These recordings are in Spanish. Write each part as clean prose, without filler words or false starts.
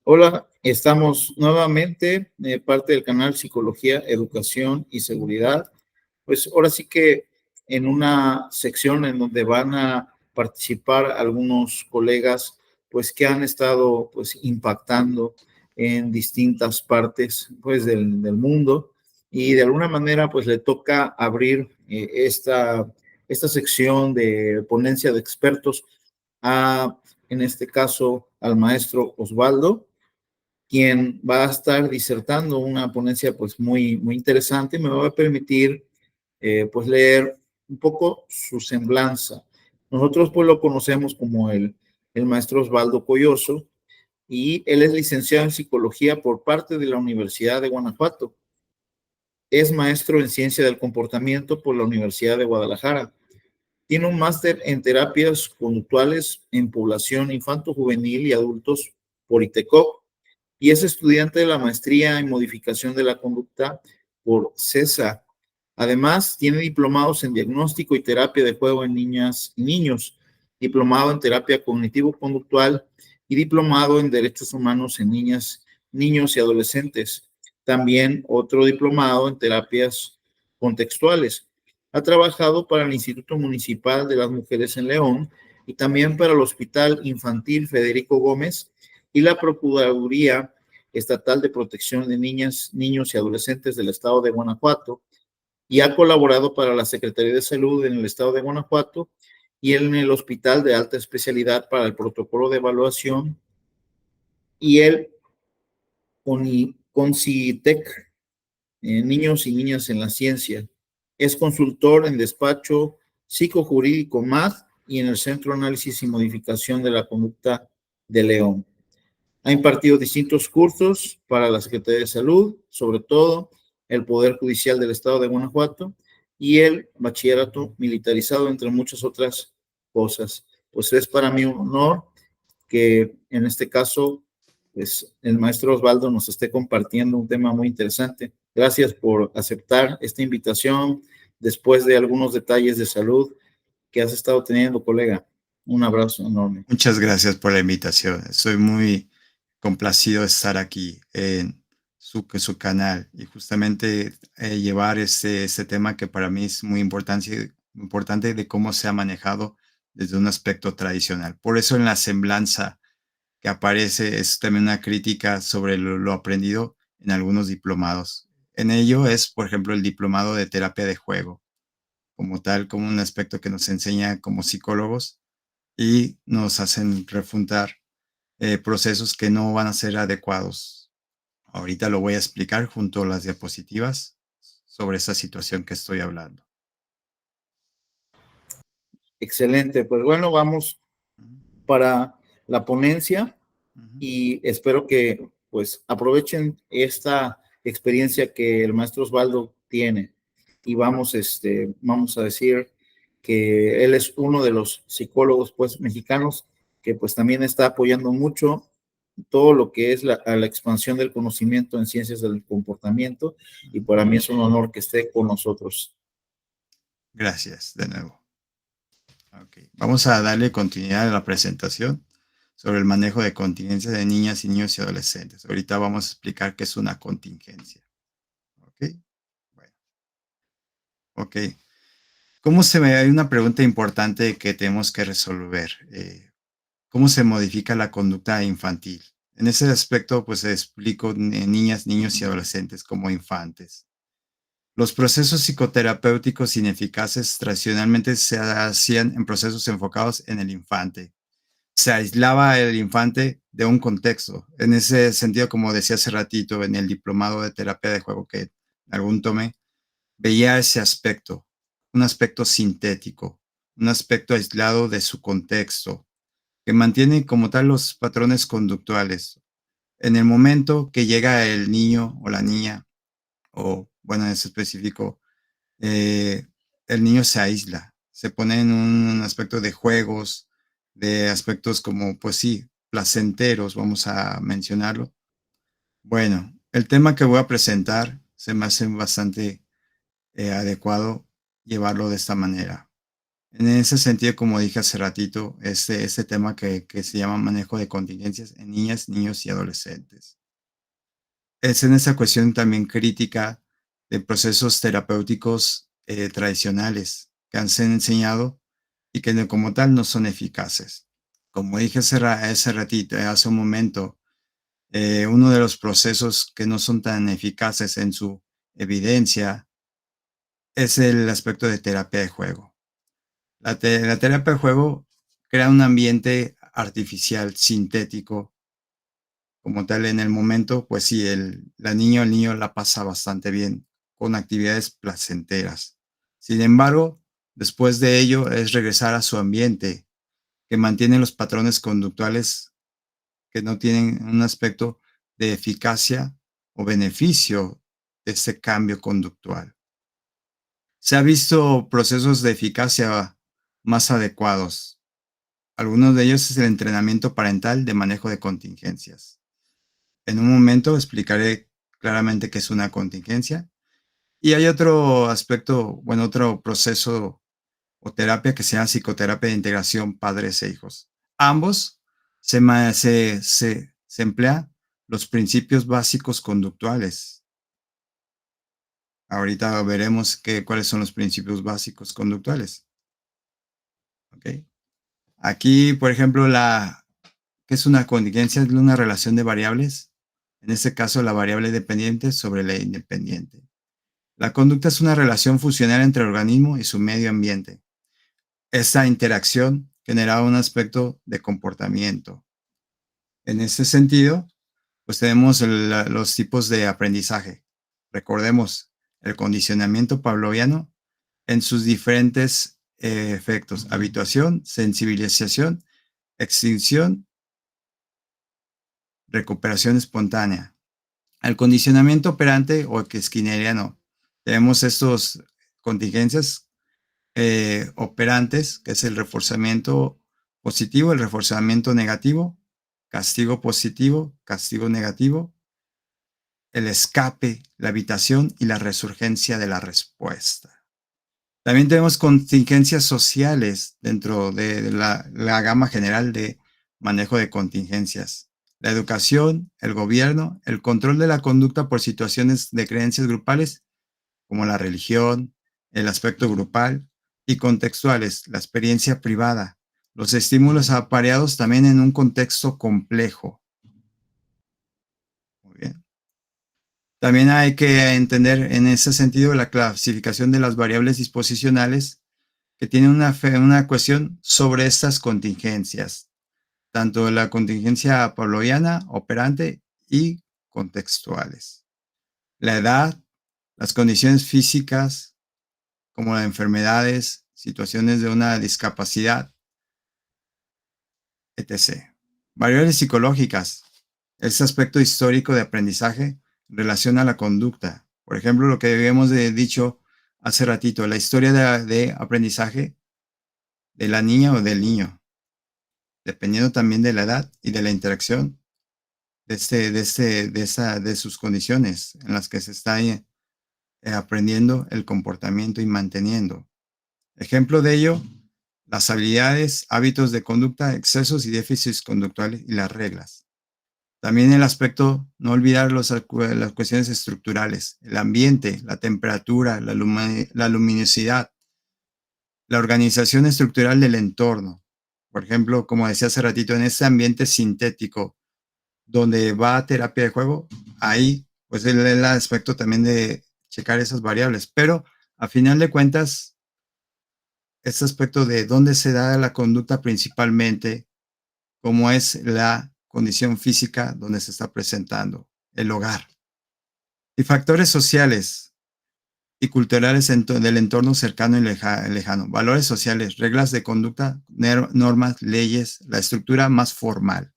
Hola, estamos nuevamente parte del canal Psicología, Educación y Seguridad. Pues ahora sí que en una sección en donde van a participar algunos colegas, pues que han estado pues impactando en distintas partes pues del mundo y de alguna manera pues le toca abrir esta sección de ponencia de expertos a, en este caso, al maestro Osvaldo, quien va a estar disertando una ponencia pues muy interesante. Me va a permitir pues leer un poco su semblanza. Nosotros pues lo conocemos como el maestro Osvaldo Coyoso, y él es licenciado en psicología por parte de la Universidad de Guanajuato. Es maestro en ciencia del comportamiento por la Universidad de Guadalajara. Tiene un máster en terapias conductuales en población infanto-juvenil y adultos por ITECOC, y es estudiante de la maestría en modificación de la conducta por CESA. Además, tiene diplomados en diagnóstico y terapia de juego en niñas y niños, diplomado en terapia cognitivo-conductual y diplomado en derechos humanos en niñas, niños y adolescentes. También otro diplomado en terapias contextuales. Ha trabajado para el Instituto Municipal de las Mujeres en León y también para el Hospital Infantil Federico Gómez y la Procuraduría Estatal de Protección de Niñas, Niños y Adolescentes del Estado de Guanajuato, y ha colaborado para la Secretaría de Salud en el Estado de Guanajuato y en el Hospital de Alta Especialidad para el Protocolo de Evaluación y el CONCITEC, Niños y Niñas en la Ciencia. Es consultor en despacho psicojurídico MAD y en el Centro de Análisis y Modificación de la Conducta de León. Ha impartido distintos cursos para la Secretaría de Salud, sobre todo el Poder Judicial del Estado de Guanajuato y el bachillerato militarizado, entre muchas otras cosas. Pues es para mí un honor que en este caso pues, el maestro Osvaldo nos esté compartiendo un tema muy interesante. Gracias por aceptar esta invitación después de algunos detalles de salud que has estado teniendo, colega. Un abrazo enorme. Muchas gracias por la invitación. Estoy muy complacido de estar aquí en su canal y justamente llevar este tema que para mí es muy importante de cómo se ha manejado desde un aspecto tradicional. Por eso en la semblanza que aparece es también una crítica sobre lo aprendido en algunos diplomados. En ello es, por ejemplo, el diplomado de terapia de juego, como tal, como un aspecto que nos enseña como psicólogos y nos hacen refutar procesos que no van a ser adecuados. Ahorita lo voy a explicar junto a las diapositivas sobre esa situación que estoy hablando. Excelente, pues bueno, vamos para la ponencia y espero que pues aprovechen esta experiencia que el maestro Osvaldo tiene, y vamos a decir que él es uno de los psicólogos pues mexicanos que pues también está apoyando mucho todo lo que es la expansión del conocimiento en ciencias del comportamiento, y para mí es un honor que esté con nosotros. Gracias de nuevo. Okay. Vamos a darle continuidad a la presentación sobre el manejo de contingencia de niñas y niños y adolescentes. Ahorita vamos a explicar qué es una contingencia. ¿Ok? Bueno. Ok. Hay una pregunta importante que tenemos que resolver. ¿Cómo se modifica la conducta infantil? En ese aspecto, pues explico niñas, niños y adolescentes como infantes. Los procesos psicoterapéuticos ineficaces tradicionalmente se hacían en procesos enfocados en el infante. Se aislaba el infante de un contexto. En ese sentido, como decía hace ratito, en el diplomado de terapia de juego que algún tomé, veía ese aspecto, un aspecto sintético, un aspecto aislado de su contexto, que mantiene como tal los patrones conductuales. En el momento que llega el niño o la niña, o bueno, en ese específico, el niño se aísla, se pone en un aspecto de juegos, de aspectos como, pues sí, placenteros, vamos a mencionarlo. Bueno, el tema que voy a presentar se me hace bastante adecuado llevarlo de esta manera. En ese sentido, como dije hace ratito, este tema que se llama manejo de contingencias en niñas, niños y adolescentes. Es en esa cuestión también crítica de procesos terapéuticos tradicionales que han sido enseñado y que como tal no son eficaces. Como dije hace ratito, hace un momento, uno de los procesos que no son tan eficaces en su evidencia es el aspecto de terapia de juego. La terapia de juego crea un ambiente artificial, sintético, como tal en el momento, pues sí, el niño la pasa bastante bien con actividades placenteras. Sin embargo, después de ello es regresar a su ambiente, que mantiene los patrones conductuales que no tienen un aspecto de eficacia o beneficio de este cambio conductual. Se ha visto procesos de eficacia más adecuados. Algunos de ellos es el entrenamiento parental de manejo de contingencias. En un momento explicaré claramente qué es una contingencia. Y hay otro aspecto, bueno, otro proceso o terapia que se llama psicoterapia de integración padres e hijos. Ambos se emplea los principios básicos conductuales. Ahorita veremos cuáles son los principios básicos conductuales. ¿Okay? Aquí, por ejemplo, ¿qué es una contingencia? Es una relación de variables. En este caso, la variable dependiente sobre la independiente. La conducta es una relación funcional entre el organismo y su medio ambiente. Esta interacción genera un aspecto de comportamiento. En ese sentido, pues tenemos los tipos de aprendizaje. Recordemos el condicionamiento pavloviano en sus diferentes efectos: habituación, sensibilización, extinción, recuperación espontánea. Al condicionamiento operante o skinneriano, tenemos estos contingencias operantes, que es el reforzamiento positivo, el reforzamiento negativo, castigo positivo, castigo negativo, el escape, la habitación y la resurgencia de la respuesta. También tenemos contingencias sociales dentro de la gama general de manejo de contingencias. La educación, el gobierno, el control de la conducta por situaciones de creencias grupales, como la religión, el aspecto grupal, y contextuales, la experiencia privada, los estímulos apareados también en un contexto complejo. Muy bien. También hay que entender en ese sentido la clasificación de las variables disposicionales que tienen una cuestión sobre estas contingencias, tanto la contingencia pavloviana, operante y contextuales. La edad, las condiciones físicas, como las enfermedades, situaciones de una discapacidad, etc. Variables psicológicas. Ese aspecto histórico de aprendizaje relaciona la conducta. Por ejemplo, lo que habíamos dicho hace ratito, la historia de aprendizaje de la niña o del niño, dependiendo también de la edad y de la interacción de sus condiciones en las que se está aprendiendo el comportamiento y manteniendo. Ejemplo de ello, las habilidades, hábitos de conducta, excesos y déficits conductuales y las reglas. También el aspecto, no olvidar las cuestiones estructurales, el ambiente, la temperatura, la luminosidad, la organización estructural del entorno. Por ejemplo, como decía hace ratito, en este ambiente sintético donde va a terapia de juego, ahí pues el aspecto también de checar esas variables. Pero a final de cuentas, este aspecto de dónde se da la conducta principalmente, cómo es la condición física donde se está presentando, el hogar. Y factores sociales y culturales del entorno cercano y lejano. Valores sociales, reglas de conducta, normas, leyes, la estructura más formal.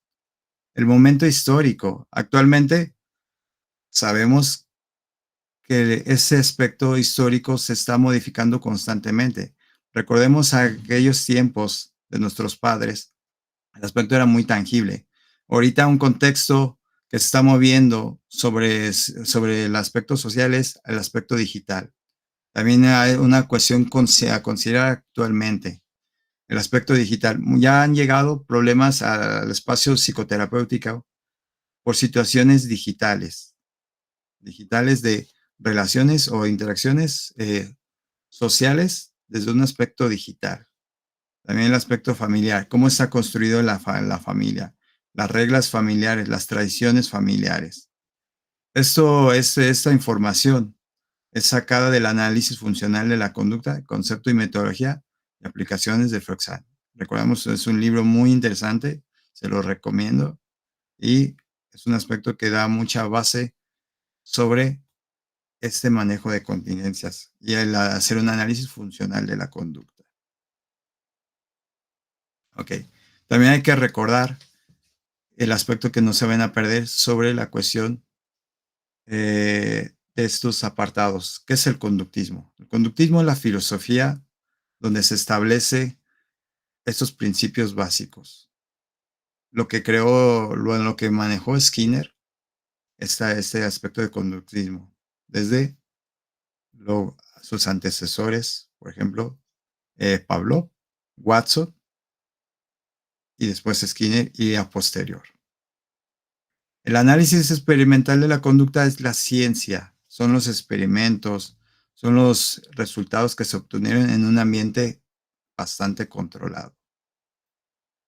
El momento histórico. Actualmente sabemos que ese aspecto histórico se está modificando constantemente. Recordemos aquellos tiempos de nuestros padres, el aspecto era muy tangible. Ahorita un contexto que se está moviendo sobre el aspecto social es el aspecto digital. También hay una cuestión a considerar actualmente. el aspecto digital. Ya han llegado problemas al espacio psicoterapéutico por situaciones digitales de relaciones o interacciones sociales desde un aspecto digital. También el aspecto familiar, cómo está construido la familia, las reglas familiares, las tradiciones familiares. Esta información es sacada del análisis funcional de la conducta, concepto y metodología y aplicaciones de Froxan. Recordemos, es un libro muy interesante, se lo recomiendo y es un aspecto que da mucha base sobre este manejo de contingencias y el hacer un análisis funcional de la conducta. Ok. También hay que recordar el aspecto que no se van a perder sobre la cuestión de estos apartados. ¿Qué es el conductismo? El conductismo es la filosofía donde se establece estos principios básicos. Lo que creó, lo que manejó Skinner está este aspecto de conductismo. Desde sus antecesores, por ejemplo, Pavlov, Watson y después Skinner y a posterior. El análisis experimental de la conducta es la ciencia, son los experimentos, son los resultados que se obtuvieron en un ambiente bastante controlado.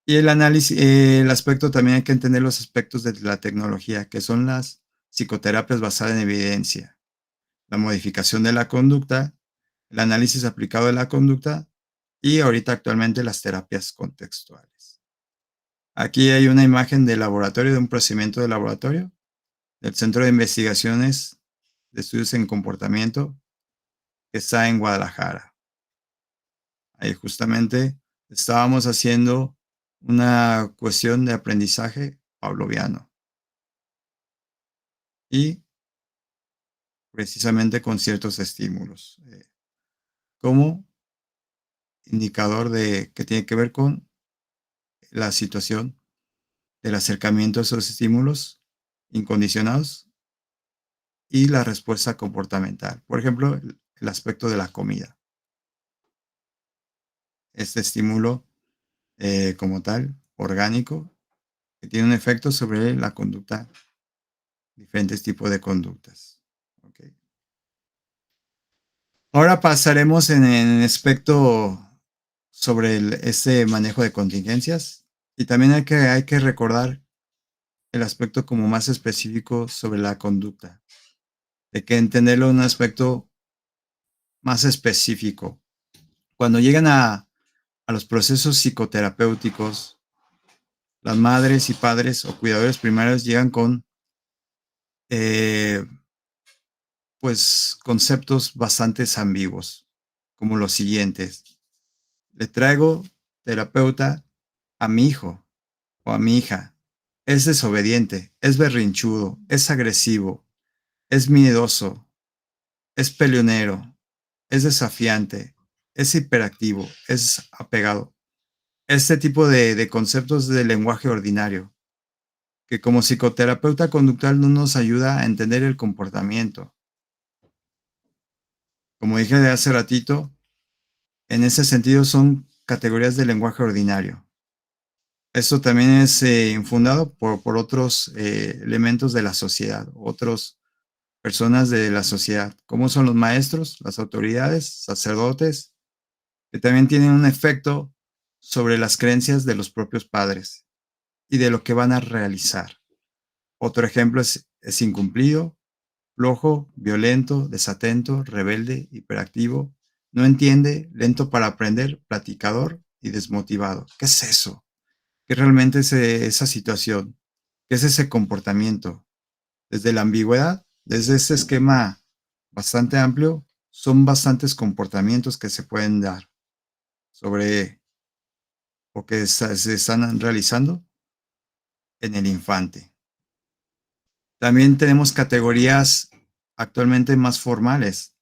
Y el análisis, el aspecto también hay que entender los aspectos de la tecnología, que son las psicoterapias basadas en evidencia, la modificación de la conducta, el análisis aplicado de la conducta y ahorita actualmente las terapias contextuales. Aquí hay una imagen de laboratorio, de un procedimiento de laboratorio, del Centro de Investigaciones de Estudios en Comportamiento, que está en Guadalajara. Ahí justamente estábamos haciendo una cuestión de aprendizaje pavloviano. Y precisamente con ciertos estímulos, como indicador de que tiene que ver con la situación del acercamiento a esos estímulos incondicionados y la respuesta comportamental. Por ejemplo, el aspecto de la comida. Este estímulo como tal, orgánico, que tiene un efecto sobre la conducta, diferentes tipos de conductas. Okay. Ahora pasaremos en el aspecto sobre este manejo de contingencias y también hay que recordar el aspecto como más específico sobre la conducta. Hay que entenderlo en un aspecto más específico. Cuando llegan a los procesos psicoterapéuticos, las madres y padres o cuidadores primarios llegan con pues conceptos bastante ambiguos, como los siguientes. Le traigo terapeuta a mi hijo o a mi hija. Es desobediente, es berrinchudo, es agresivo, es miedoso, es peleonero, es desafiante, es hiperactivo, es apegado. Este tipo de conceptos de lenguaje ordinario, que como psicoterapeuta conductual no nos ayuda a entender el comportamiento. Como dije de hace ratito, en ese sentido son categorías de lenguaje ordinario. Esto también es infundado por otros elementos de la sociedad, otras personas de la sociedad, como son los maestros, las autoridades, sacerdotes, que también tienen un efecto sobre las creencias de los propios padres y de lo que van a realizar. Otro ejemplo es incumplido, flojo, violento, desatento, rebelde, hiperactivo, no entiende, lento para aprender, platicador y desmotivado. ¿Qué es eso? ¿Qué realmente es esa situación? ¿Qué es ese comportamiento? Desde la ambigüedad, desde ese esquema bastante amplio, son bastantes comportamientos que se pueden dar sobre o que se están realizando en el infante. También tenemos categorías actualmente más formales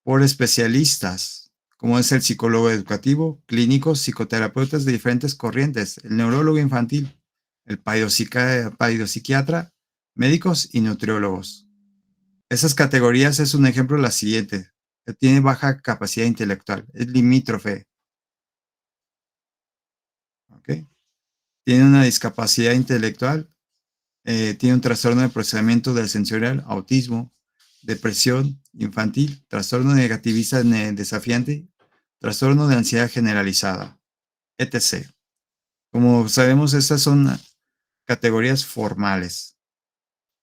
por especialistas, como es el psicólogo educativo, clínicos, psicoterapeutas de diferentes corrientes, el neurólogo infantil, el psiquiatra, médicos y nutriólogos. Esas categorías es un ejemplo de la siguiente. Tiene baja capacidad intelectual, es limítrofe ¿ok? Tiene una discapacidad intelectual, tiene un trastorno de procesamiento del sensorial, autismo, depresión infantil, trastorno negativista desafiante, trastorno de ansiedad generalizada, etc. Como sabemos, estas son categorías formales.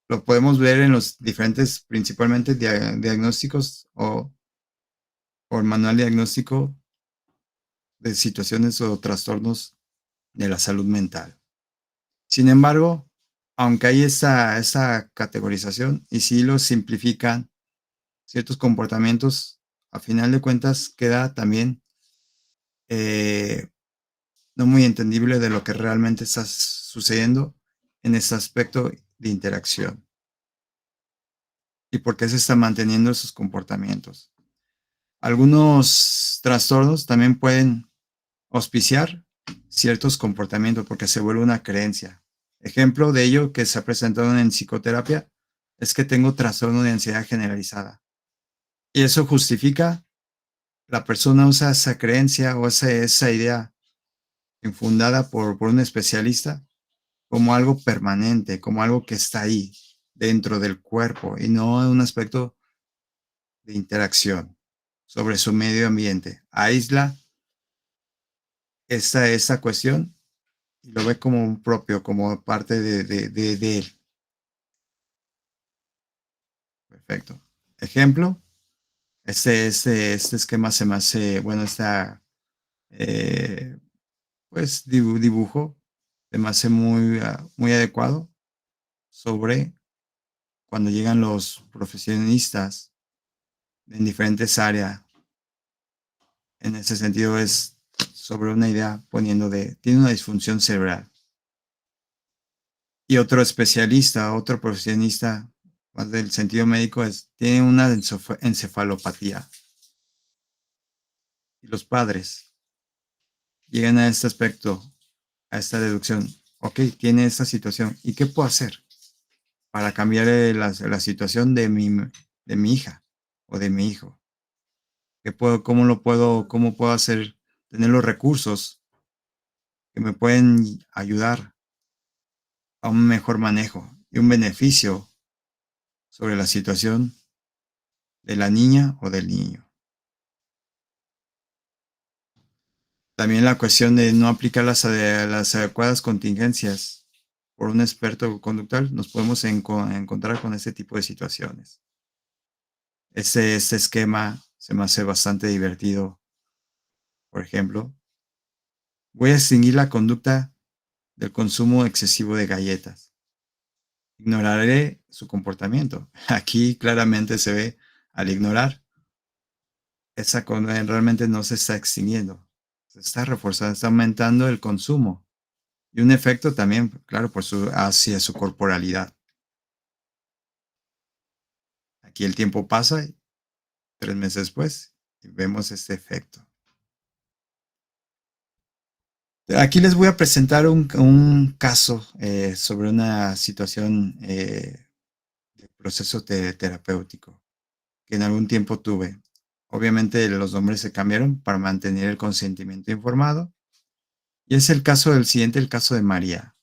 Lo podemos ver en los diferentes, principalmente diagnósticos o el manual diagnóstico de situaciones o trastornos de la salud mental. Sin embargo, aunque hay esa categorización y sí lo simplifican ciertos comportamientos, a final de cuentas queda también no muy entendible de lo que realmente está sucediendo en ese aspecto de interacción y por qué se están manteniendo esos comportamientos. Algunos trastornos también pueden auspiciar ciertos comportamientos porque se vuelve una creencia. Ejemplo de ello que se ha presentado en psicoterapia es que tengo trastorno de ansiedad generalizada. Y eso justifica, la persona usa esa creencia o esa idea infundada por un especialista como algo permanente, como algo que está ahí dentro del cuerpo y no un aspecto de interacción sobre su medio ambiente. Aísla esta cuestión y lo ve como un propio, como parte de él. Perfecto. Ejemplo, este esquema se me hace, bueno, pues dibujo se me hace muy adecuado sobre cuando llegan los profesionistas en diferentes áreas. En ese sentido es sobre una idea poniendo tiene una disfunción cerebral. Y otro especialista, otro profesionista más del sentido médico tiene una encefalopatía. Y los padres llegan a este aspecto, a esta deducción. Ok, tiene esta situación. ¿Y qué puedo hacer para cambiar la situación de mi hija o de mi hijo? ¿Cómo puedo hacer, tener los recursos que me pueden ayudar a un mejor manejo y un beneficio sobre la situación de la niña o del niño? También la cuestión de no aplicar las adecuadas contingencias por un experto conductual, nos podemos encontrar con este tipo de situaciones. Este esquema se me hace bastante divertido. Por ejemplo, voy a extinguir la conducta del consumo excesivo de galletas. Ignoraré su comportamiento. Aquí claramente se ve, al ignorar, esa conducta realmente no se está extinguiendo. Se está reforzando, está aumentando el consumo. Y un efecto también, claro, hacia su corporalidad. Aquí el tiempo pasa, 3 meses después, y vemos este efecto. Aquí les voy a presentar un caso sobre una situación de proceso terapéutico que en algún tiempo tuve. Obviamente los nombres se cambiaron para mantener el consentimiento informado. Y es el caso del siguiente, el caso de María.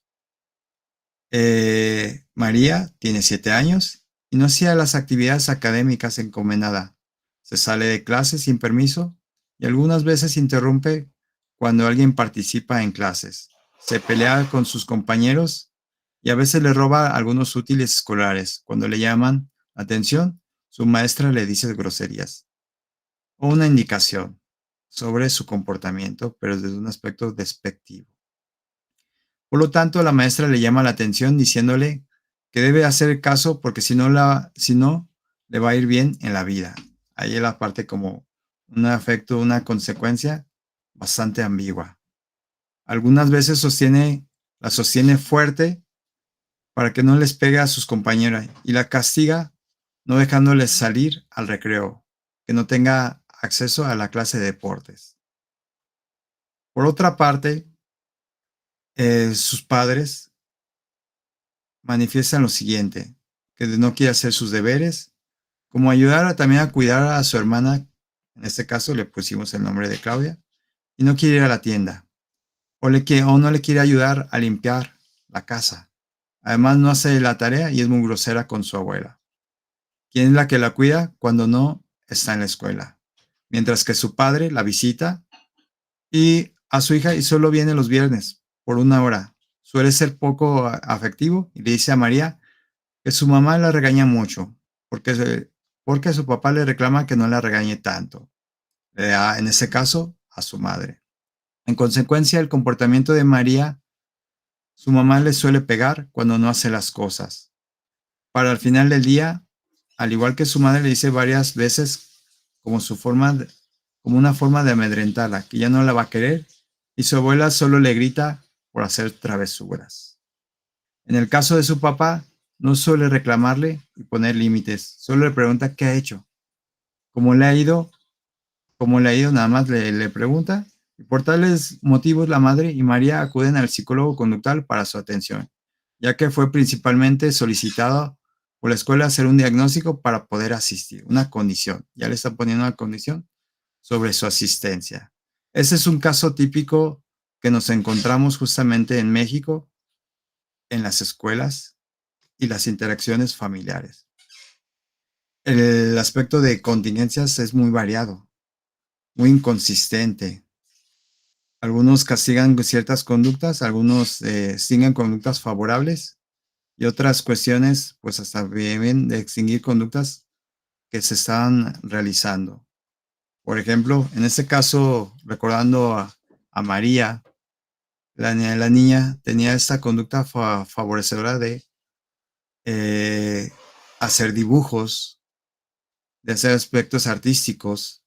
María tiene 7 años y no hacía las actividades académicas encomendadas. Se sale de clase sin permiso y algunas veces interrumpe cuando alguien participa en clases. Se pelea con sus compañeros y a veces le roba algunos útiles escolares. Cuando le llaman la atención, su maestra le dice groserías o una indicación sobre su comportamiento, pero desde un aspecto despectivo. Por lo tanto, la maestra le llama la atención diciéndole que debe hacer caso porque si no, le va a ir bien en la vida. Ahí es la parte como un efecto, una consecuencia bastante ambigua. Algunas veces la sostiene fuerte para que no les pegue a sus compañeras y la castiga no dejándoles salir al recreo, que no tenga acceso a la clase de deportes. Por otra parte, sus padres manifiestan lo siguiente, que no quiere hacer sus deberes, como ayudar también a cuidar a su hermana, en este caso le pusimos el nombre de Claudia, y no quiere ir a la tienda. o no le quiere ayudar a limpiar la casa. Además, no hace la tarea y es muy grosera con su abuela, quien es la que la cuida cuando no está en la escuela, mientras que su padre la visita y a su hija y solo viene los viernes por 1 hora. Suele ser poco afectivo y le dice a María que su mamá la regaña mucho porque su papá le reclama que no la regañe tanto. Le da, en ese caso, a su madre. En consecuencia, el comportamiento de María, su mamá le suele pegar cuando no hace las cosas. Para el final del día, al igual que su madre le dice varias veces como como una forma de amedrentarla, que ya no la va a querer, y su abuela solo le grita por hacer travesuras. En el caso de su papá, no suele reclamarle y poner límites, solo le pregunta qué ha hecho, cómo le ha ido, nada más le pregunta, y por tales motivos la madre y María acuden al psicólogo conductual para su atención, ya que fue principalmente solicitado por la escuela hacer un diagnóstico para poder asistir, una condición, ya le están poniendo una condición sobre su asistencia. Ese es un caso típico que nos encontramos justamente en México, en las escuelas y las interacciones familiares. El aspecto de contingencias es muy variado, muy inconsistente. Algunos castigan ciertas conductas, algunos extinguen conductas favorables y otras cuestiones pues hasta deben de extinguir conductas que se están realizando. Por ejemplo, en este caso, recordando a María, la niña tenía esta conducta favorecedora de eh, hacer dibujos, de hacer aspectos artísticos.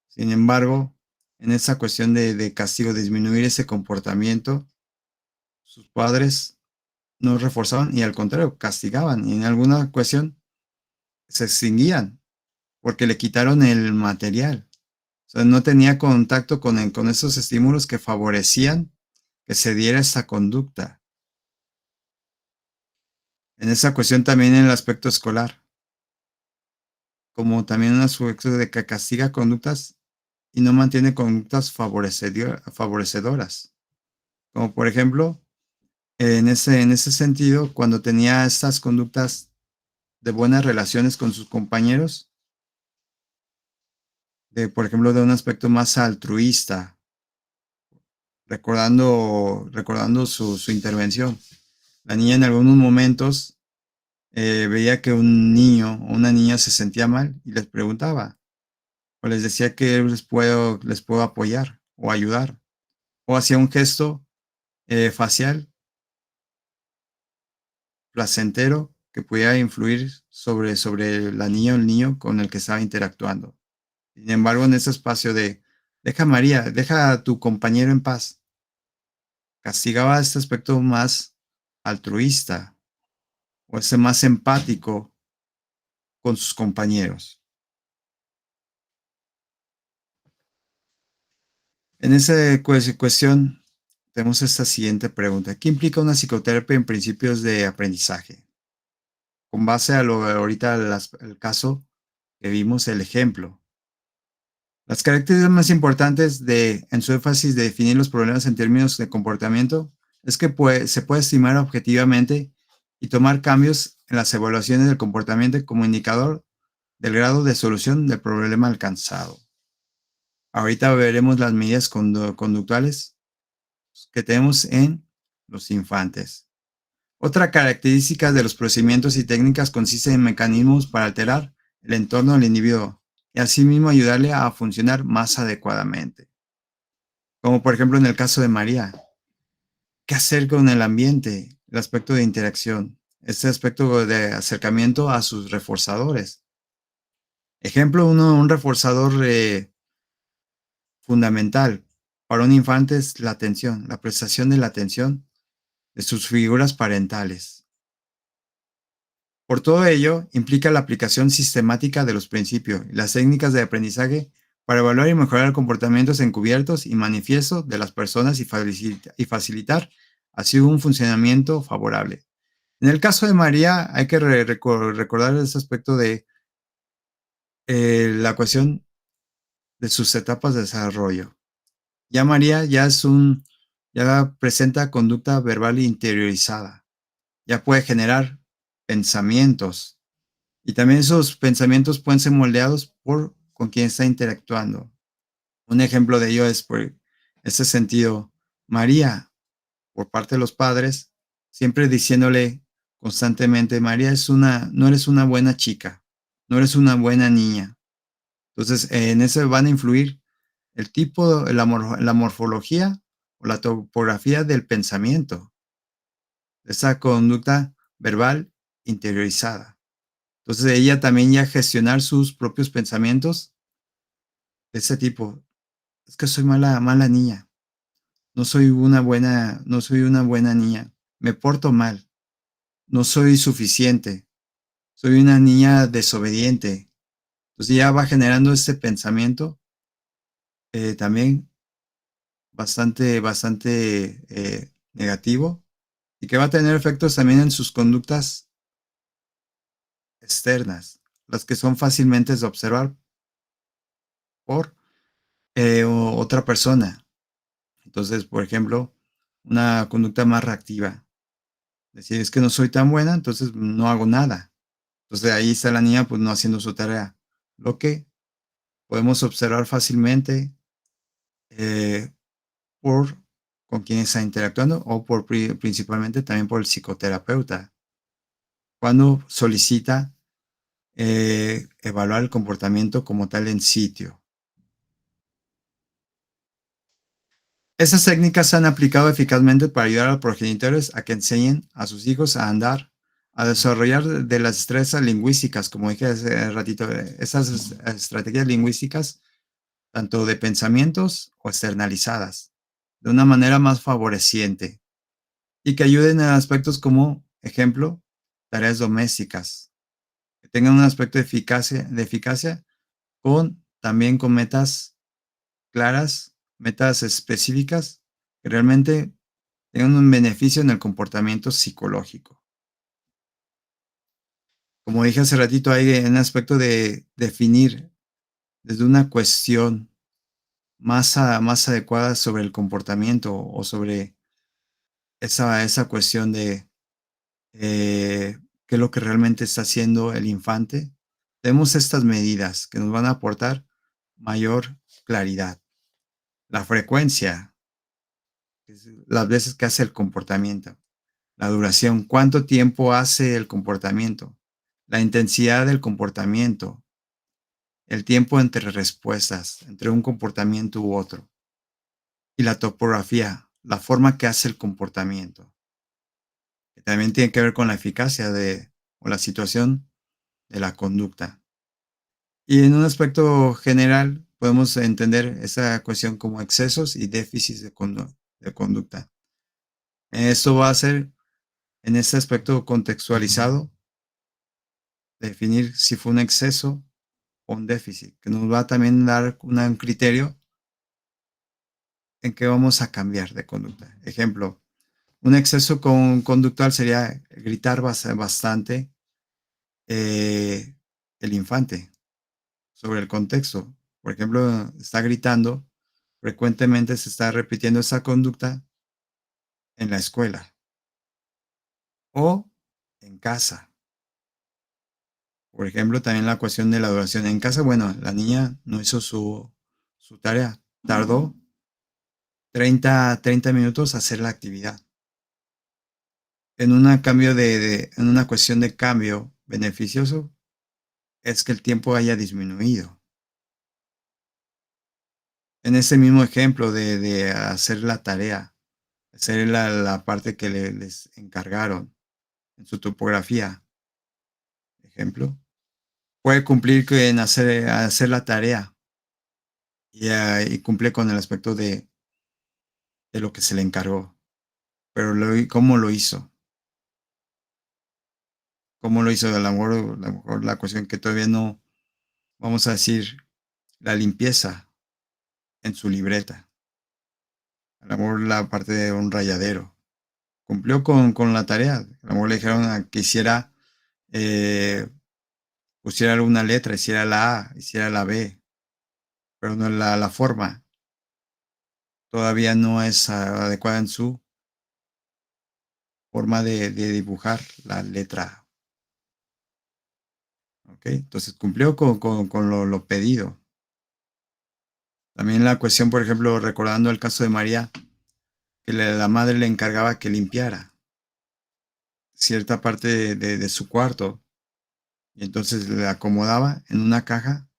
Sin embargo, en esa cuestión de castigo, disminuir ese comportamiento, sus padres no reforzaban y al contrario, castigaban y en alguna cuestión se extinguían porque le quitaron el material. O sea, no tenía contacto con esos estímulos que favorecían que se diera esta conducta. En esa cuestión también en el aspecto escolar, como también un aspecto de que castiga conductas y no mantiene conductas favorecedoras. Como por ejemplo, en ese sentido, cuando tenía estas conductas de buenas relaciones con sus compañeros, por ejemplo, de un aspecto más altruista, recordando su intervención. La niña en algunos momentos veía que un niño o una niña se sentía mal y les preguntaba, o les decía que les puedo apoyar o ayudar, o hacía un gesto facial placentero que pudiera influir sobre la niña o el niño con el que estaba interactuando. Sin embargo, en ese espacio de deja a tu compañero en paz, castigaba este aspecto más altruista o ese más empático con sus compañeros. En esa cuestión, tenemos esta siguiente pregunta. ¿Qué implica una psicoterapia en principios de aprendizaje? Con base a lo ahorita el caso que vimos, el ejemplo. Las características más importantes en su énfasis de definir los problemas en términos de comportamiento es que se puede estimar objetivamente y tomar cambios en las evaluaciones del comportamiento como indicador del grado de solución del problema alcanzado. Ahorita veremos las medidas conductuales que tenemos en los infantes. Otra característica de los procedimientos y técnicas consiste en mecanismos para alterar el entorno del individuo y asimismo ayudarle a funcionar más adecuadamente. Como por ejemplo en el caso de María, ¿qué hacer con el ambiente? El aspecto de interacción, este aspecto de acercamiento a sus reforzadores. Ejemplo, un reforzador fundamental para un infante es la atención, la prestación de la atención de sus figuras parentales. Por todo ello, implica la aplicación sistemática de los principios y las técnicas de aprendizaje para evaluar y mejorar comportamientos encubiertos y manifiestos de las personas y facilitar así un funcionamiento favorable. En el caso de María, hay que recordar ese aspecto de la cuestión de sus etapas de desarrollo. Ya María ya es ya presenta conducta verbal interiorizada, ya puede generar pensamientos y también esos pensamientos pueden ser moldeados por con quien está interactuando. Un ejemplo de ello es por ese sentido, María, por parte de los padres, siempre diciéndole constantemente, María no eres una buena chica, no eres una buena niña. Entonces, en eso van a influir el tipo, la morfología o la topografía del pensamiento, esa conducta verbal interiorizada. Entonces, ella también ya gestionar sus propios pensamientos de ese tipo. Es que soy mala niña. No soy una buena niña. Me porto mal. No soy suficiente. Soy una niña desobediente. Entonces ya va generando este pensamiento también bastante negativo y que va a tener efectos también en sus conductas externas, las que son fácilmente de observar por otra persona. Entonces, por ejemplo, una conducta más reactiva. Decir, es que no soy tan buena, entonces no hago nada. Entonces ahí está la niña pues no haciendo su tarea. Lo que podemos observar fácilmente eh, por con quien está interactuando o principalmente también por el psicoterapeuta. Cuando solicita evaluar el comportamiento como tal en sitio. Estas técnicas se han aplicado eficazmente para ayudar a los progenitores a que enseñen a sus hijos a andar, a desarrollar de las destrezas lingüísticas, como dije hace ratito, esas estrategias lingüísticas, tanto de pensamientos o externalizadas, de una manera más favoreciente y que ayuden en aspectos como, ejemplo, tareas domésticas, que tengan un aspecto de eficacia también con metas claras, metas específicas, que realmente tengan un beneficio en el comportamiento psicológico. Como dije hace ratito, hay un aspecto de definir desde una cuestión más adecuada sobre el comportamiento o sobre esa cuestión de qué es lo que realmente está haciendo el infante. Tenemos estas medidas que nos van a aportar mayor claridad. La frecuencia, las veces que hace el comportamiento, la duración, cuánto tiempo hace el comportamiento, la intensidad del comportamiento, el tiempo entre respuestas, entre un comportamiento u otro, y la topografía, la forma que hace el comportamiento, que también tiene que ver con la eficacia o la situación de la conducta. Y en un aspecto general, podemos entender esa cuestión como excesos y déficits de conducta. Esto va a ser en este aspecto contextualizado, definir si fue un exceso o un déficit, que nos va a también dar un criterio en que vamos a cambiar de conducta. Ejemplo, un exceso conductual sería gritar bastante el infante sobre el contexto. Por ejemplo, está gritando, frecuentemente se está repitiendo esa conducta en la escuela o en casa. Por ejemplo, también la cuestión de la duración. En casa, bueno, la niña no hizo su tarea, tardó 30 minutos hacer la actividad. En en una cuestión de cambio beneficioso, es que el tiempo haya disminuido. En ese mismo ejemplo de hacer la tarea, hacer la parte que les encargaron en su topografía, ejemplo, puede cumplir en hacer la tarea y cumple con el aspecto de lo que se le encargó. Pero ¿cómo lo hizo? ¿Cómo lo hizo? A lo mejor la cuestión que todavía no, vamos a decir, la limpieza en su libreta. A lo mejor la parte de un rayadero. Cumplió con la tarea. A lo mejor le dijeron que hiciera, pusiera alguna letra, hiciera la A, hiciera la B, pero no la forma. todavía no es adecuada en su forma de dibujar la letra. ¿Ok? Entonces cumplió con lo pedido. También la cuestión, por ejemplo, recordando el caso de María, que la madre le encargaba que limpiara cierta parte de su cuarto, y entonces le acomodaba en una caja.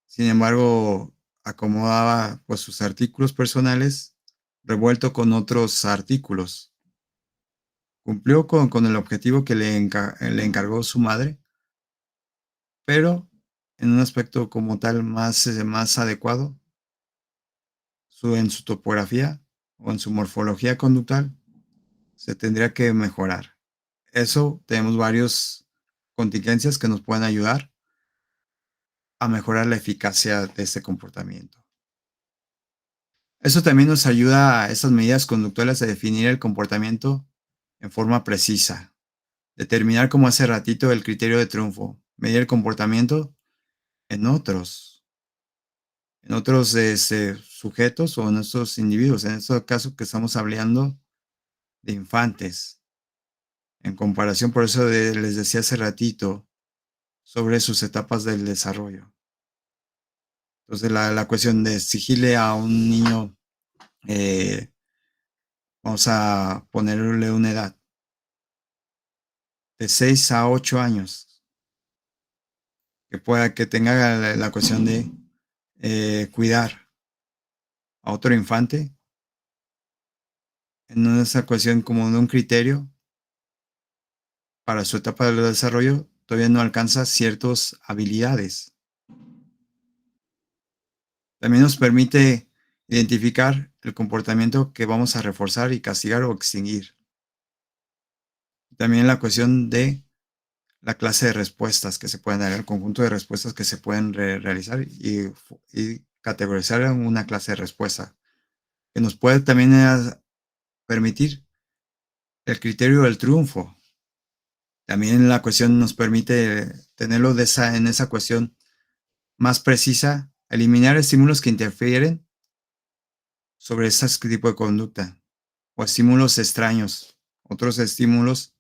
Sin embargo, acomodaba pues sus artículos personales revuelto con otros artículos. Cumplió con el objetivo que le encargó su madre, pero en un aspecto como tal más adecuado, en su topografía o en su morfología conductual, se tendría que mejorar. Eso tenemos varias contingencias que nos pueden ayudar a mejorar la eficacia de este comportamiento. Eso también nos ayuda a esas medidas conductuales a definir el comportamiento en forma precisa, determinar como hace ratito el criterio de triunfo, medir el comportamiento en otros sujetos o en estos individuos. En este caso que estamos hablando de infantes. En comparación, por eso les decía hace ratito sobre sus etapas del desarrollo. Entonces la cuestión de exigirle a un niño, vamos a ponerle una edad de 6 a 8 años, que tenga la cuestión de cuidar a otro infante en esa cuestión como de un criterio para su etapa de desarrollo, todavía no alcanza ciertas habilidades. También nos permite identificar el comportamiento que vamos a reforzar y castigar o extinguir. También la cuestión de la clase de respuestas que se pueden dar, el conjunto de respuestas que se pueden realizar y categorizar en una clase de respuesta, que nos puede también permitir el criterio del triunfo. También la cuestión nos permite tenerlo en esa cuestión más precisa, eliminar estímulos que interfieren sobre ese tipo de conducta o estímulos extraños, otros estímulos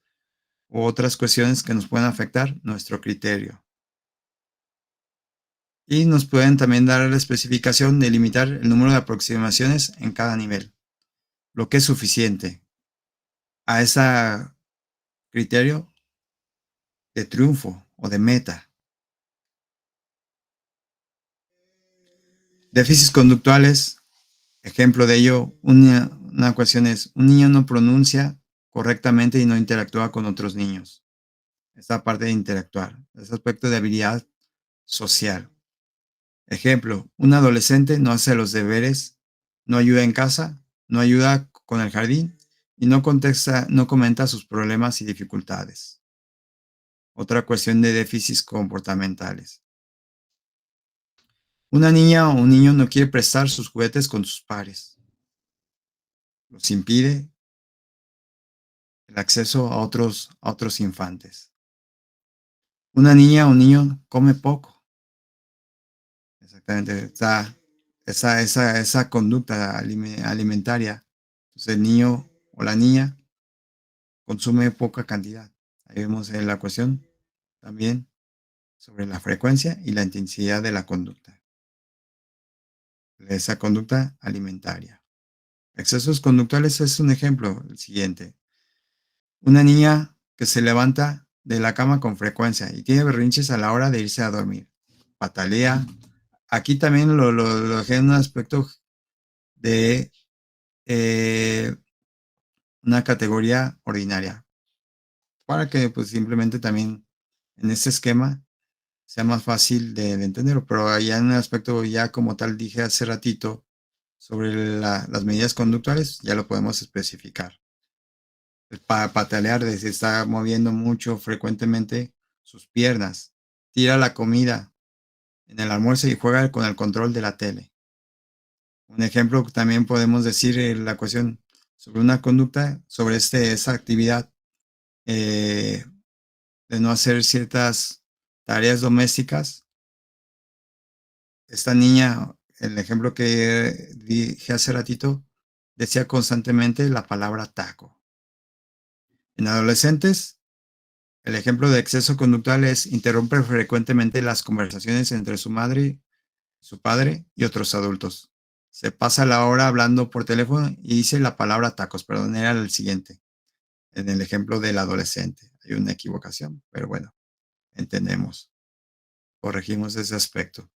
u otras cuestiones que nos pueden afectar nuestro criterio. Y nos pueden también dar la especificación de limitar el número de aproximaciones en cada nivel, lo que es suficiente a ese criterio de triunfo o de meta. Déficits conductuales, ejemplo de ello, una cuestión es, un niño no pronuncia correctamente y no interactúa con otros niños. Esta parte de interactuar, ese aspecto de habilidad social. Ejemplo, un adolescente no hace los deberes, no ayuda en casa, no ayuda con el jardín y no comenta sus problemas y dificultades. Otra cuestión de déficits comportamentales. Una niña o un niño no quiere prestar sus juguetes con sus pares. Los impide el acceso a otros infantes. Una niña o un niño come poco. Exactamente, esa conducta alimentaria. Entonces el niño o la niña consume poca cantidad. Ahí vemos la cuestión también sobre la frecuencia y la intensidad de la conducta. Esa conducta alimentaria. Excesos conductuales es un ejemplo, el siguiente. Una niña que se levanta de la cama con frecuencia y tiene berrinches a la hora de irse a dormir. Patalea. Aquí también lo dejé en un aspecto de una categoría ordinaria. Para que pues simplemente también en este esquema sea más fácil de entenderlo. Pero allá en un aspecto ya como tal dije hace ratito sobre las medidas conductuales, ya lo podemos especificar. Patalear, se está moviendo mucho frecuentemente sus piernas, tira la comida en el almuerzo y juega con el control de la tele. Un ejemplo también podemos decir la cuestión sobre una conducta, sobre esa actividad de no hacer ciertas tareas domésticas. Esta niña el ejemplo que dije hace ratito, decía constantemente la palabra taco. En adolescentes, el ejemplo de exceso conductual es interrumpe frecuentemente las conversaciones entre su madre, su padre y otros adultos. Se pasa la hora hablando por teléfono y dice la palabra tacos, perdón, era el siguiente. En el ejemplo del adolescente. Hay una equivocación, pero bueno, entendemos. Corregimos ese aspecto.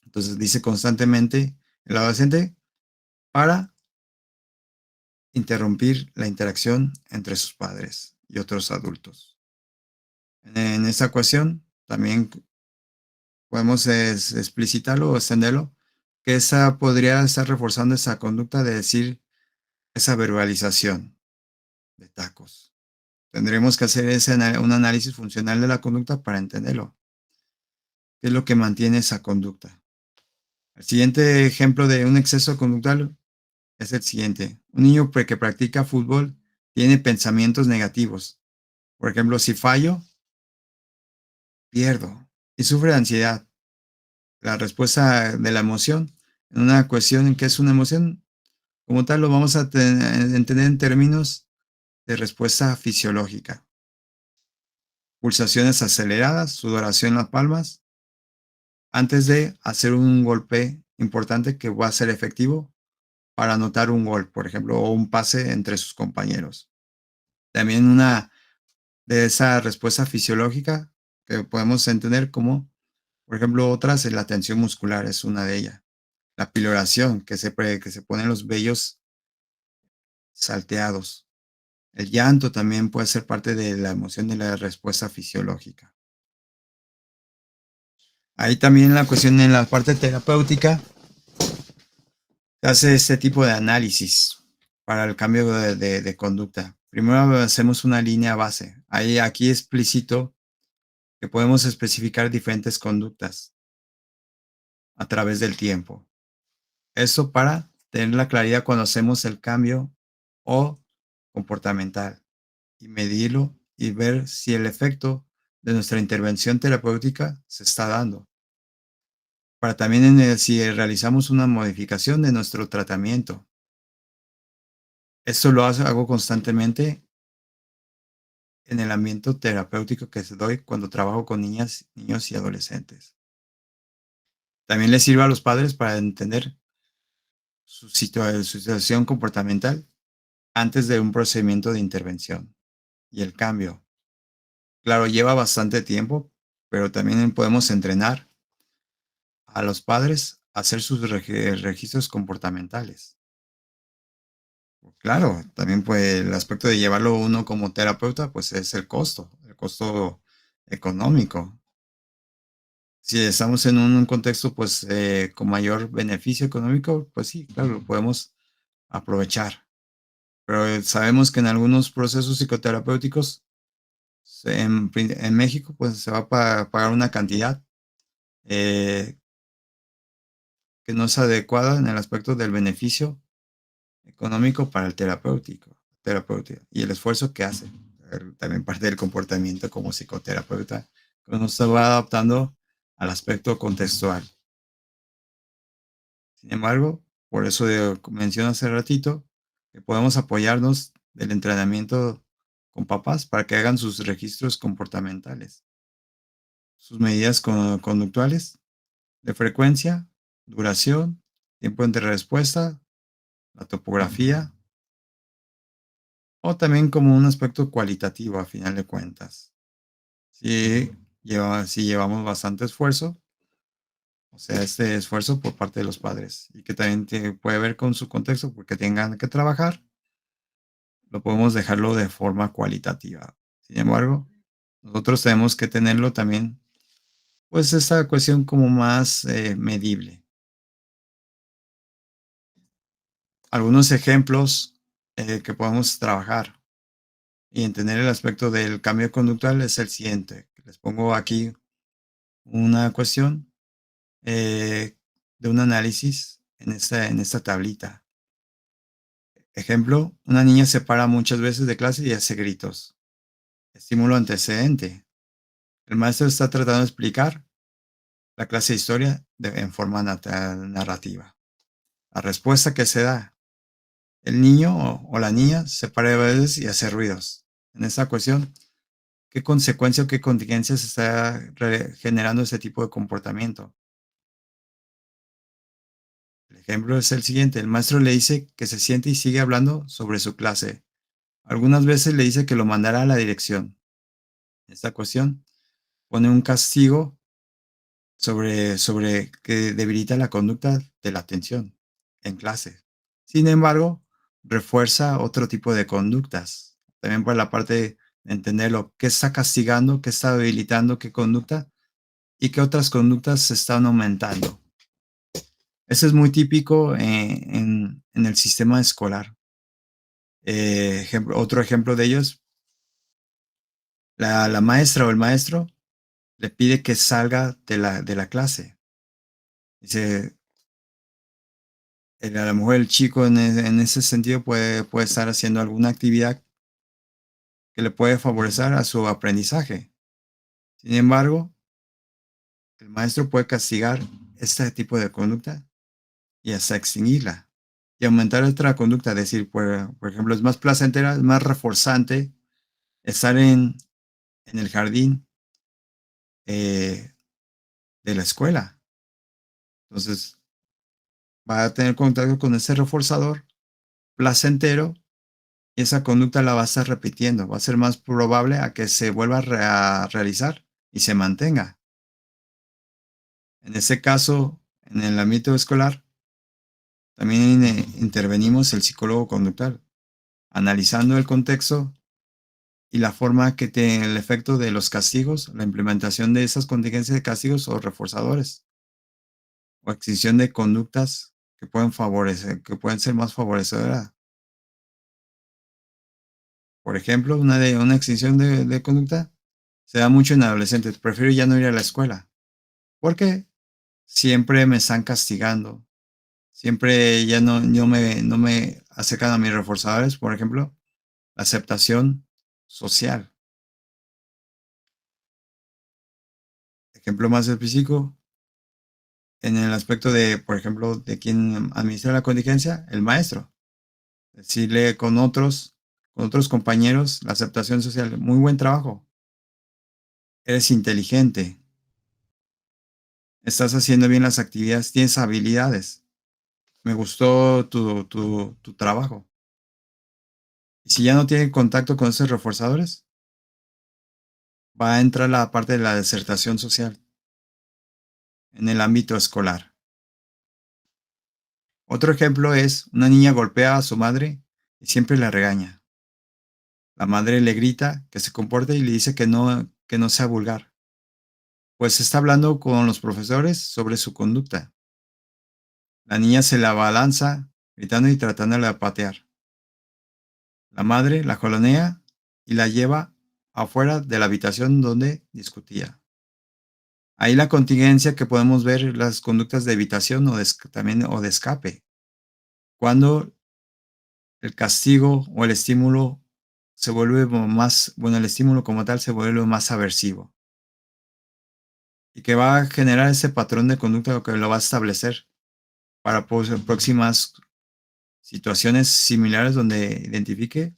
Entonces dice constantemente el adolescente para interrumpir la interacción entre sus padres y otros adultos. En esta ecuación también podemos explicitarlo o extenderlo, que esa podría estar reforzando esa conducta de decir esa verbalización de tacos. Tendremos que hacer un análisis funcional de la conducta para entenderlo. ¿Qué es lo que mantiene esa conducta? El siguiente ejemplo de un exceso conductual es el siguiente. Un niño que practica fútbol tiene pensamientos negativos. Por ejemplo, si fallo, pierdo. Y sufre de ansiedad. La respuesta de la emoción en una cuestión en que es una emoción, como tal, lo vamos a entender en términos de respuesta fisiológica. Pulsaciones aceleradas, sudoración en las palmas, antes de hacer un golpe importante que va a ser efectivo para anotar un gol, por ejemplo, o un pase entre sus compañeros. También una de esa respuesta fisiológica que podemos entender como, por ejemplo, otras, la tensión muscular es una de ellas. La piloración, que se ponen los vellos salteados. El llanto también puede ser parte de la emoción de la respuesta fisiológica. Ahí también la cuestión en la parte terapéutica se hace este tipo de análisis para el cambio de conducta. Primero hacemos una línea base. Aquí explícito que podemos especificar diferentes conductas a través del tiempo. Eso para tener la claridad cuando hacemos el cambio o comportamental y medirlo y ver si el efecto de nuestra intervención terapéutica se está dando. Para también si realizamos una modificación de nuestro tratamiento. Esto lo hago constantemente en el ambiente terapéutico que doy cuando trabajo con niñas, niños y adolescentes. También les sirve a los padres para entender su situación comportamental antes de un procedimiento de intervención y el cambio. Claro, lleva bastante tiempo, pero también podemos entrenar a los padres a hacer sus registros comportamentales. Claro, también pues el aspecto de llevarlo uno como terapeuta, pues es el costo económico. Si estamos en un contexto pues con mayor beneficio económico, pues sí, claro, lo podemos aprovechar. Pero sabemos que en algunos procesos psicoterapéuticos en México pues se va a pagar una cantidad que no es adecuada en el aspecto del beneficio económico para el terapéutico y el esfuerzo que hace. También parte del comportamiento como psicoterapeuta, que uno se va adaptando al aspecto contextual. Sin embargo, por eso mencioné hace ratito que podemos apoyarnos del entrenamiento con papás para que hagan sus registros comportamentales, sus medidas conductuales de frecuencia, duración, tiempo entre respuesta, la topografía, o también como un aspecto cualitativo a final de cuentas. Si llevamos bastante esfuerzo, o sea, este esfuerzo por parte de los padres, y que también puede ver con su contexto porque tengan que trabajar, lo podemos dejarlo de forma cualitativa. Sin embargo, nosotros tenemos que tenerlo también, pues esta cuestión como más medible. Algunos ejemplos que podemos trabajar y entender el aspecto del cambio conductual es el siguiente. Les pongo aquí una cuestión de un análisis en esta tablita. Ejemplo, una niña se para muchas veces de clase y hace gritos. Estímulo antecedente. El maestro está tratando de explicar la clase de historia en forma narrativa. La respuesta que se da, el niño o la niña se para de veces y hace ruidos. En esta cuestión, ¿qué consecuencia o qué contingencias está generando ese tipo de comportamiento? El ejemplo es el siguiente. El maestro le dice que se siente y sigue hablando sobre su clase. Algunas veces le dice que lo mandará a la dirección. En esta cuestión, pone un castigo sobre que debilita la conducta de la atención en clase. Sin embargo, refuerza otro tipo de conductas. También por la parte de entenderlo, qué está castigando, qué está debilitando, qué conducta y qué otras conductas se están aumentando. Eso es muy típico en el sistema escolar. Otro ejemplo de ellos, la maestra o el maestro le pide que salga de la clase. Dice, a lo mejor el chico en ese sentido puede estar haciendo alguna actividad que le puede favorecer a su aprendizaje. Sin embargo, el maestro puede castigar este tipo de conducta y hasta extinguirla y aumentar otra conducta. Es decir, por ejemplo, es más placentera, es más reforzante estar en el jardín de la escuela. Entonces, va a tener contacto con ese reforzador placentero y esa conducta la va a estar repitiendo. Va a ser más probable a que se vuelva a realizar y se mantenga. En ese caso, en el ámbito escolar, también intervenimos el psicólogo conductual, analizando el contexto y la forma que tiene el efecto de los castigos, la implementación de esas contingencias de castigos o reforzadores, o extinción de conductas que pueden favorecer, que pueden ser más favorecedoras. Por ejemplo, una extinción de conducta se da mucho en adolescentes. Prefiero ya no ir a la escuela porque siempre me están castigando. Siempre ya no me acercan a mis reforzadores. Por ejemplo, la aceptación social. Ejemplo más específico, en el aspecto de, por ejemplo, de quién administra la contingencia, el maestro. Decirle con otros compañeros, la aceptación social. Muy buen trabajo. Eres inteligente. Estás haciendo bien las actividades. Tienes habilidades. Me gustó tu trabajo. Y si ya no tiene contacto con esos reforzadores, va a entrar la parte de la desertación social en el ámbito escolar. Otro ejemplo es una niña golpea a su madre y siempre la regaña. La madre le grita que se comporte y le dice que no sea vulgar. Pues está hablando con los profesores sobre su conducta. La niña se la abalanza, gritando y tratándola de patear. La madre la jalonea y la lleva afuera de la habitación donde discutía. Ahí la contingencia que podemos ver las conductas de evitación también, o de escape. Cuando el castigo o el estímulo se vuelve más, bueno, el estímulo como tal se vuelve más aversivo. Y que va a generar ese patrón de conducta que lo va a establecer para próximas situaciones similares donde identifique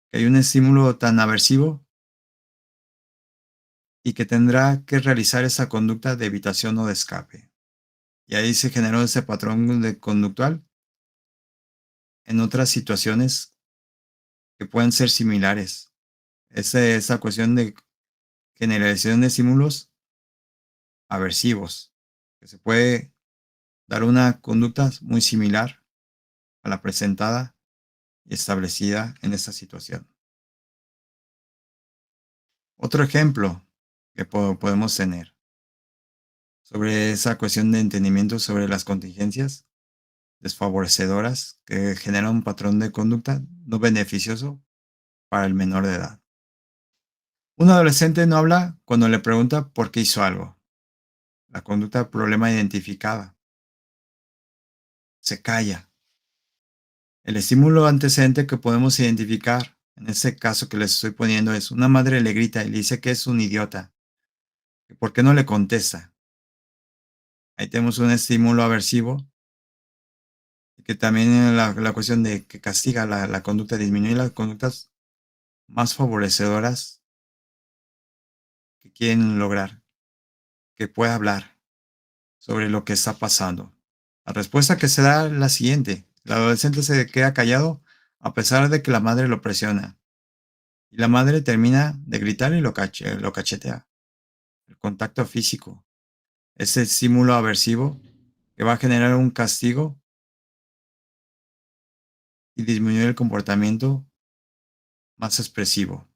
que hay un estímulo tan aversivo y que tendrá que realizar esa conducta de evitación o de escape. Y ahí se generó ese patrón conductual en otras situaciones que pueden ser similares. Esa cuestión de generalización de estímulos aversivos, que se puede dar una conducta muy similar a la presentada y establecida en esta situación. Otro ejemplo que podemos tener sobre esa cuestión de entendimiento sobre las contingencias desfavorecedoras que generan un patrón de conducta no beneficioso para el menor de edad. Un adolescente no habla cuando le pregunta por qué hizo algo. La conducta problema identificada. Se calla. El estímulo antecedente que podemos identificar, en este caso que les estoy poniendo, es una madre le grita y le dice que es un idiota. ¿Por qué no le contesta? Ahí tenemos un estímulo aversivo, que también la cuestión de que castiga la conducta, disminuye las conductas más favorecedoras que quieren lograr, que pueda hablar sobre lo que está pasando. La respuesta que se da es la siguiente. El adolescente se queda callado a pesar de que la madre lo presiona. Y la madre termina de gritar y lo cachetea. El contacto físico, ese estímulo aversivo que va a generar un castigo y disminuir el comportamiento más expresivo.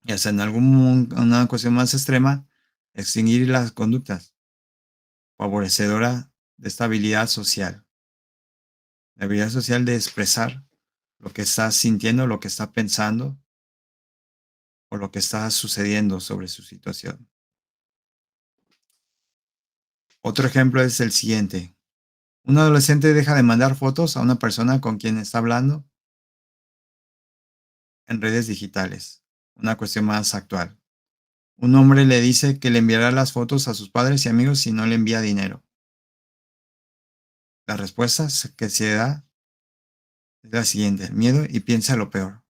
Y hasta en una cuestión más extrema, extinguir las conductas favorecedora de esta habilidad social. La habilidad social de expresar lo que está sintiendo, lo que está pensando o lo que está sucediendo sobre su situación. Otro ejemplo es el siguiente. Un adolescente deja de mandar fotos a una persona con quien está hablando en redes digitales. Una cuestión más actual. Un hombre le dice que le enviará las fotos a sus padres y amigos si no le envía dinero. La respuesta que se da es la siguiente: el miedo y piensa lo peor.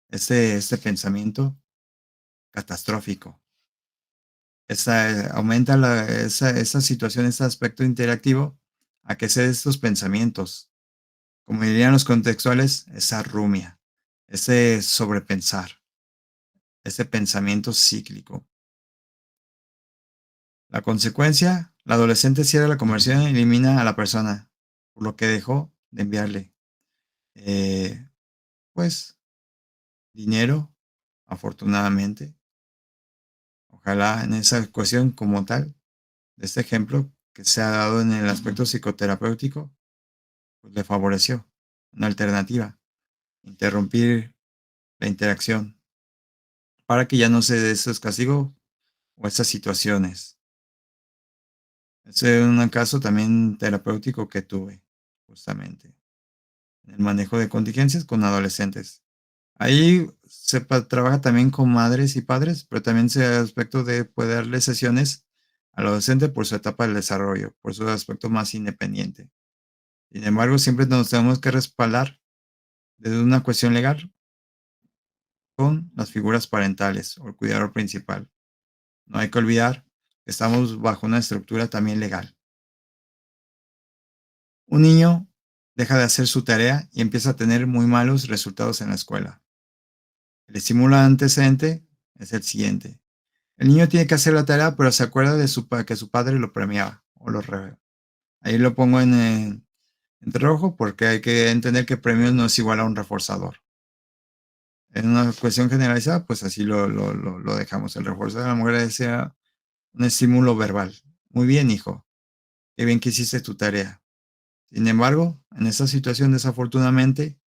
Este pensamiento catastrófico. Aumenta esa situación, este aspecto interactivo, a que se den estos pensamientos. Como dirían los contextuales, esa rumia, ese sobrepensar, ese pensamiento cíclico. La consecuencia, la adolescente cierra la conversación y elimina a la persona, por lo que dejó de enviarle, pues, dinero, afortunadamente. Ojalá en esa cuestión como tal, de este ejemplo que se ha dado en el aspecto psicoterapéutico, pues le favoreció una alternativa, interrumpir la interacción para que ya no se dé esos castigos o esas situaciones. Ese es un caso también terapéutico que tuve, justamente, en el manejo de contingencias con adolescentes. Ahí se trabaja también con madres y padres, pero también se aspecto de poder darle sesiones al adolescente por su etapa del desarrollo, por su aspecto más independiente. Sin embargo, siempre nos tenemos que respaldar desde una cuestión legal con las figuras parentales o el cuidador principal. No hay que olvidar que estamos bajo una estructura también legal. Un niño deja de hacer su tarea y empieza a tener muy malos resultados en la escuela. El estímulo antecedente es el siguiente. El niño tiene que hacer la tarea, pero se acuerda de que su padre lo premiaba o ahí lo pongo en rojo porque hay que entender que premio no es igual a un reforzador. En una cuestión generalizada, pues así lo dejamos. El reforzador a la mujer sea un estímulo verbal. Muy bien, hijo. Qué bien que hiciste tu tarea. Sin embargo, en esta situación, desafortunadamente,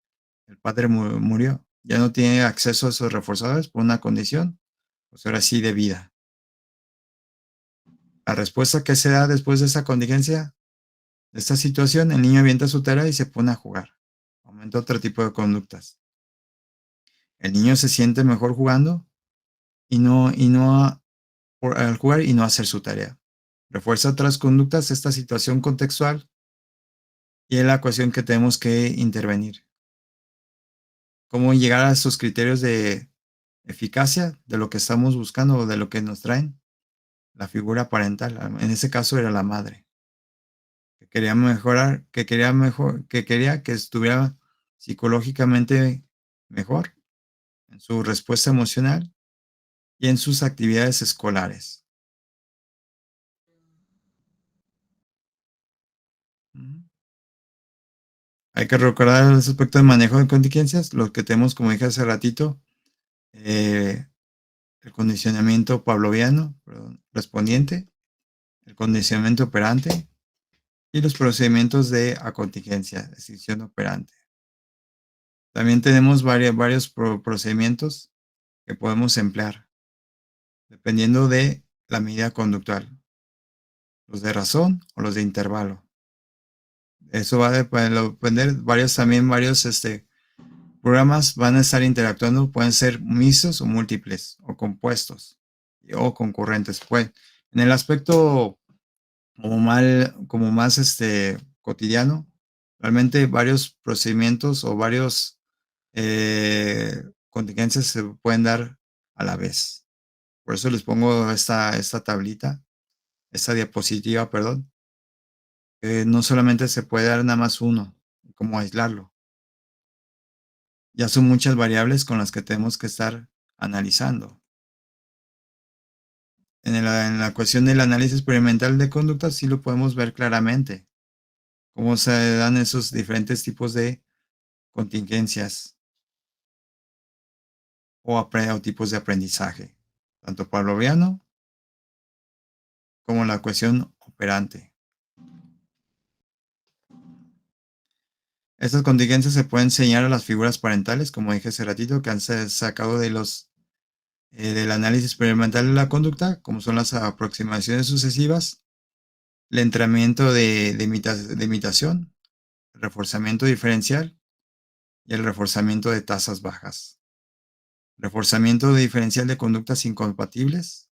el padre murió. Ya no tiene acceso a esos reforzadores por una condición, pues ahora sí, de vida. La respuesta que se da después de esa contingencia, de esta situación, el niño avienta su tarea y se pone a jugar. Aumenta otro tipo de conductas. El niño se siente mejor jugando al jugar y no hacer su tarea. Refuerza otras conductas esta situación contextual y es la cuestión que tenemos que intervenir. Cómo llegar a esos criterios de eficacia de lo que estamos buscando o de lo que nos traen la figura parental. En ese caso era la madre, que quería mejorar, que quería que estuviera psicológicamente mejor en su respuesta emocional y en sus actividades escolares. Hay que recordar el aspecto de manejo de contingencias, lo que tenemos, como dije hace ratito, el condicionamiento pavloviano, respondiente, el condicionamiento operante y los procedimientos de contingencia, extinción operante. También tenemos varios procedimientos que podemos emplear, dependiendo de la medida conductual, los de razón o los de intervalo. Eso va a depender, varios programas van a estar interactuando, pueden ser mixtos o múltiples, o compuestos, o concurrentes. Pues, en el aspecto como más cotidiano, realmente varios procedimientos o varios contingencias se pueden dar a la vez. Por eso les pongo esta tablita, esta diapositiva, perdón, que no solamente se puede dar nada más uno, como aislarlo. Ya son muchas variables con las que tenemos que estar analizando. En la cuestión del análisis experimental de conducta sí lo podemos ver claramente, cómo se dan esos diferentes tipos de contingencias o tipos de aprendizaje, tanto pavloviano como la cuestión operante. Estas contingencias se pueden enseñar a las figuras parentales, como dije hace ratito, que han sacado del análisis experimental de la conducta, como son las aproximaciones sucesivas, el entrenamiento de imitación, el reforzamiento diferencial y el reforzamiento de tasas bajas. Reforzamiento diferencial de conductas incompatibles,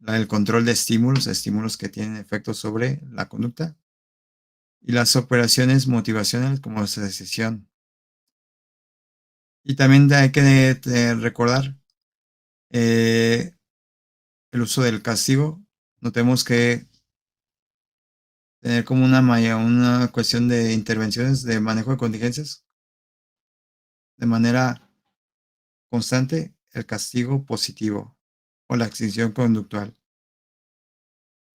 el control de estímulos que tienen efectos sobre la conducta, y las operaciones motivacionales como la decisión. Y también hay que recordar el uso del castigo. Notemos que tener como una cuestión de intervenciones de manejo de contingencias de manera constante, el castigo positivo o la extinción conductual.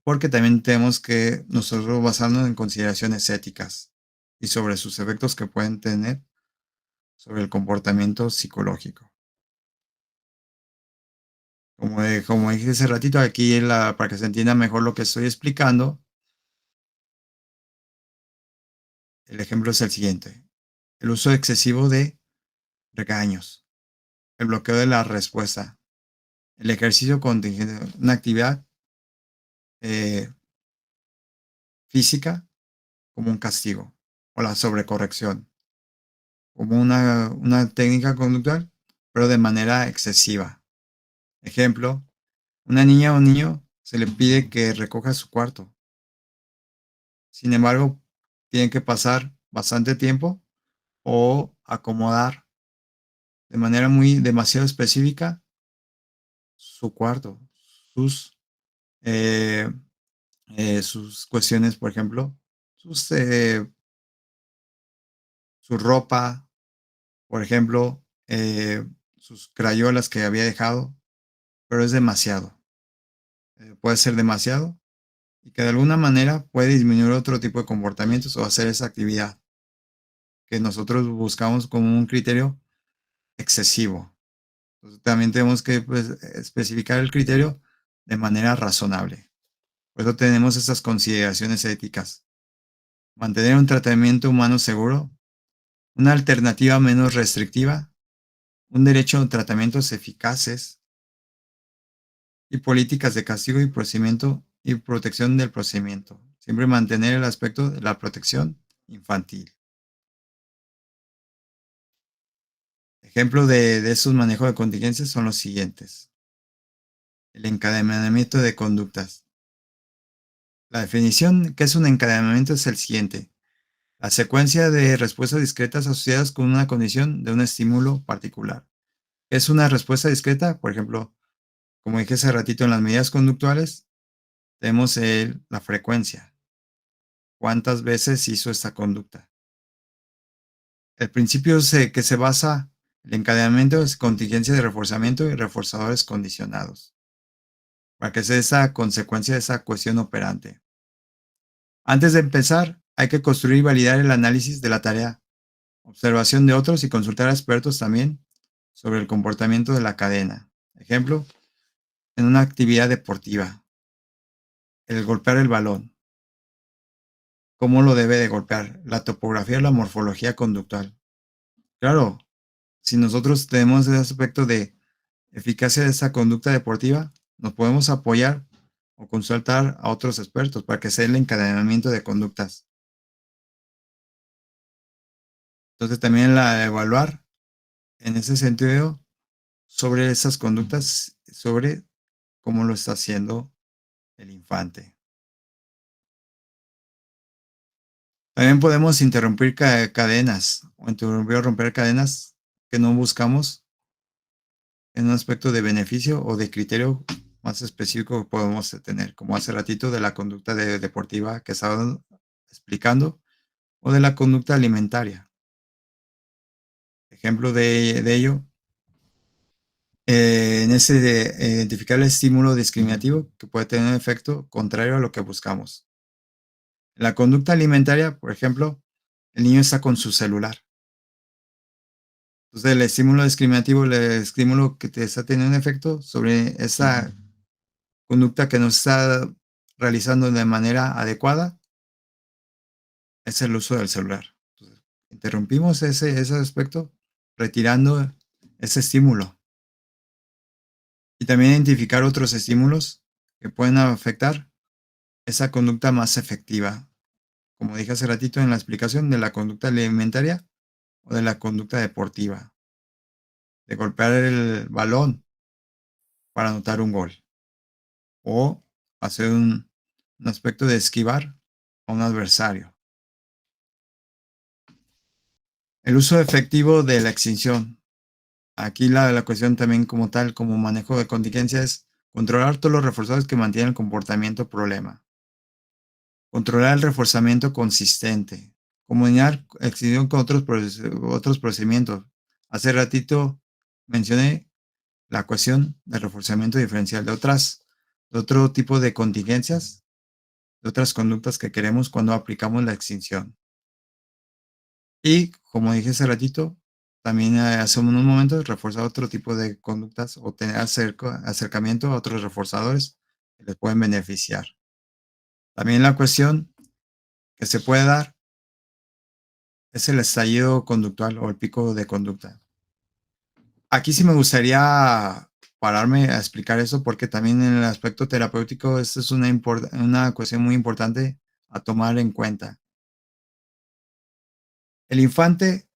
Porque también tenemos que nosotros basarnos en consideraciones éticas y sobre sus efectos que pueden tener sobre el comportamiento psicológico. Como dije hace ratito, aquí para que se entienda mejor lo que estoy explicando, el ejemplo es el siguiente. El uso excesivo de regaños, el bloqueo de la respuesta, el ejercicio contingente, una actividad eh, física como un castigo, o la sobrecorrección, como una técnica conductual, pero de manera excesiva. Ejemplo, una niña o un niño se le pide que recoja su cuarto. Sin embargo, tienen que pasar bastante tiempo o acomodar de manera demasiado específica su cuarto, sus, eh, sus cuestiones, por ejemplo, sus, su ropa, por ejemplo, sus crayolas que había dejado, pero es demasiado. Puede ser demasiado y que de alguna manera puede disminuir otro tipo de comportamientos o hacer esa actividad que nosotros buscamos como un criterio excesivo. Entonces, también tenemos que pues, especificar el criterio de manera razonable. Por eso tenemos estas consideraciones éticas. Mantener un tratamiento humano seguro, una alternativa menos restrictiva, un derecho a tratamientos eficaces y políticas de castigo y procedimiento y protección del procedimiento. Siempre mantener el aspecto de la protección infantil. Ejemplos de estos manejos de contingencias son los siguientes. El encadenamiento de conductas. La definición que es un encadenamiento es el siguiente. La secuencia de respuestas discretas asociadas con una condición de un estímulo particular. Es una respuesta discreta, por ejemplo, como dije hace ratito en las medidas conductuales, tenemos la frecuencia. ¿Cuántas veces hizo esta conducta? El principio que se basa el encadenamiento es contingencia de reforzamiento y reforzadores condicionados, para que sea esa consecuencia de esa cuestión operante. Antes de empezar, hay que construir y validar el análisis de la tarea, observación de otros y consultar a expertos también sobre el comportamiento de la cadena. Ejemplo, en una actividad deportiva, el golpear el balón. ¿Cómo lo debe de golpear? La topografía o la morfología conductual. Claro, si nosotros tenemos ese aspecto de eficacia de esta conducta deportiva, nos podemos apoyar o consultar a otros expertos para que sea el encadenamiento de conductas. Entonces también la evaluar en ese sentido sobre esas conductas, sobre cómo lo está haciendo el infante. También podemos interrumpir cadenas o interrumpir o romper cadenas que no buscamos en un aspecto de beneficio o de criterio más específico que podemos tener, como hace ratito de la conducta deportiva que estaba explicando o de la conducta alimentaria. Ejemplo de ello, en ese de identificar el estímulo discriminativo que puede tener un efecto contrario a lo que buscamos. En la conducta alimentaria, por ejemplo, el niño está con su celular. Entonces, el estímulo discriminativo, el estímulo que te está teniendo un efecto sobre esa conducta que no está realizando de manera adecuada, es el uso del celular. Entonces, interrumpimos ese aspecto retirando ese estímulo. Y también identificar otros estímulos que pueden afectar esa conducta más efectiva. Como dije hace ratito en la explicación de la conducta alimentaria o de la conducta deportiva. De golpear el balón para anotar un gol. O hacer un aspecto de esquivar a un adversario. El uso efectivo de la extinción. Aquí la cuestión también como tal, como manejo de contingencia, es controlar todos los reforzadores que mantienen el comportamiento problema. Controlar el reforzamiento consistente. Combinar extinción con otros procedimientos. Hace ratito mencioné la cuestión del reforzamiento diferencial de otro tipo de contingencias, de otras conductas que queremos cuando aplicamos la extinción. Y como dije hace ratito, también hace unos momentos, reforzar otro tipo de conductas o tener acercamiento a otros reforzadores que les pueden beneficiar. También la cuestión que se puede dar es el estallido conductual o el pico de conducta. Aquí sí me gustaría pararme a explicar eso porque también en el aspecto terapéutico esto es una cuestión muy importante a tomar en cuenta. El infante,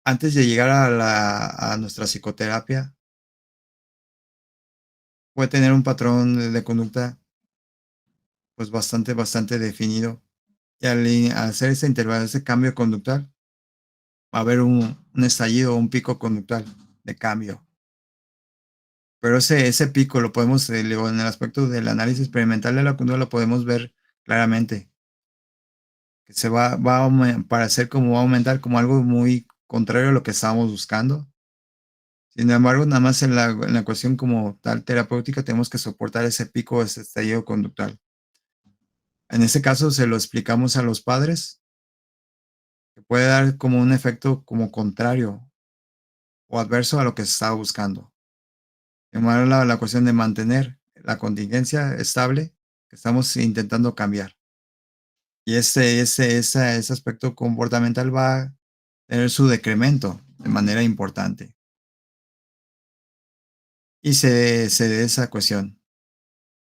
antes de llegar a nuestra psicoterapia, puede tener un patrón de conducta pues bastante definido. Y al hacer ese intervalo, ese cambio conductual, va a haber un estallido, un pico conductual de cambio. Pero ese pico lo podemos, en el aspecto del análisis experimental de la conducta, lo podemos ver claramente. Que se va a parecer como va a aumentar como algo muy contrario a lo que estábamos buscando. Sin embargo, nada más en la cuestión como tal terapéutica tenemos que soportar ese pico, ese estallido conductual. En ese caso se lo explicamos a los padres, que puede dar como un efecto como contrario o adverso a lo que se estaba buscando. Además, la cuestión de mantener la contingencia estable que estamos intentando cambiar. Y ese aspecto comportamental va a tener su decremento de manera importante. Y se dé esa cuestión,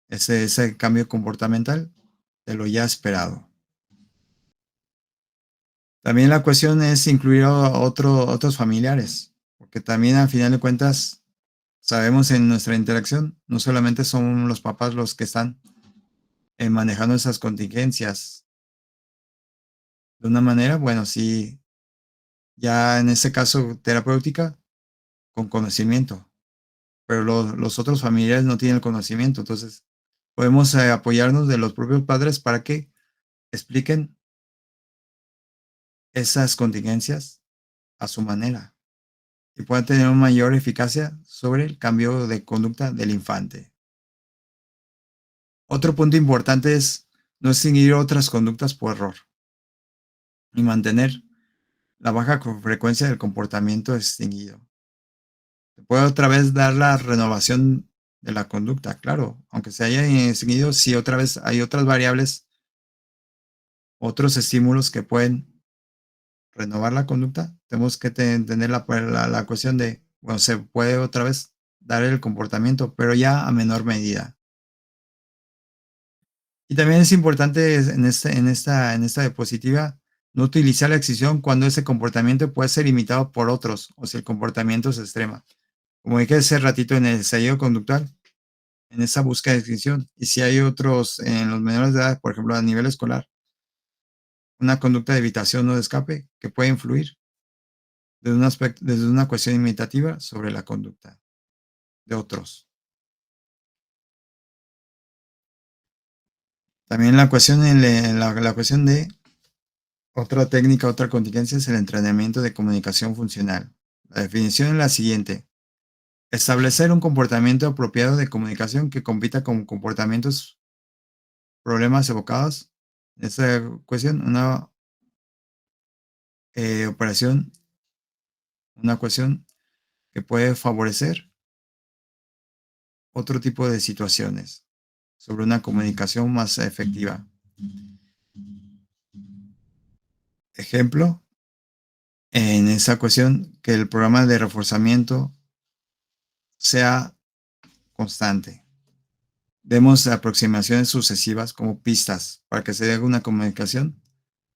ese cambio comportamental de lo ya esperado. También la cuestión es incluir a otros familiares, porque también al final de cuentas sabemos en nuestra interacción, no solamente son los papás los que están manejando esas contingencias de una manera, bueno, sí, ya en este caso terapéutica, con conocimiento, pero los otros familiares no tienen el conocimiento, entonces podemos apoyarnos de los propios padres para que expliquen esas contingencias a su manera y puedan tener una mayor eficacia sobre el cambio de conducta del infante. Otro punto importante es no extinguir otras conductas por error y mantener la baja frecuencia del comportamiento extinguido. Se puede otra vez dar la renovación de la conducta, claro, aunque se haya extinguido, si otra vez hay otras variables, otros estímulos que pueden renovar la conducta, tenemos que tener la cuestión de, bueno, se puede otra vez dar el comportamiento, pero ya a menor medida. Y también es importante en esta diapositiva no utilizar la extinción cuando ese comportamiento puede ser imitado por otros o si el comportamiento se extrema. Como dije hace ratito en el ensayo conductual, en esa búsqueda de extinción. Y si hay otros en los menores de edad, por ejemplo, a nivel escolar, una conducta de evitación o de escape que puede influir desde una cuestión imitativa sobre la conducta de otros. También la cuestión de otra técnica, otra contingencia es el entrenamiento de comunicación funcional. La definición es la siguiente: establecer un comportamiento apropiado de comunicación que compita con comportamientos, problemas evocados. En esta cuestión, una operación, una cuestión que puede favorecer otro tipo de situaciones sobre una comunicación más efectiva. Ejemplo, en esa cuestión, que el programa de reforzamiento sea constante. Demos aproximaciones sucesivas como pistas para que se dé una comunicación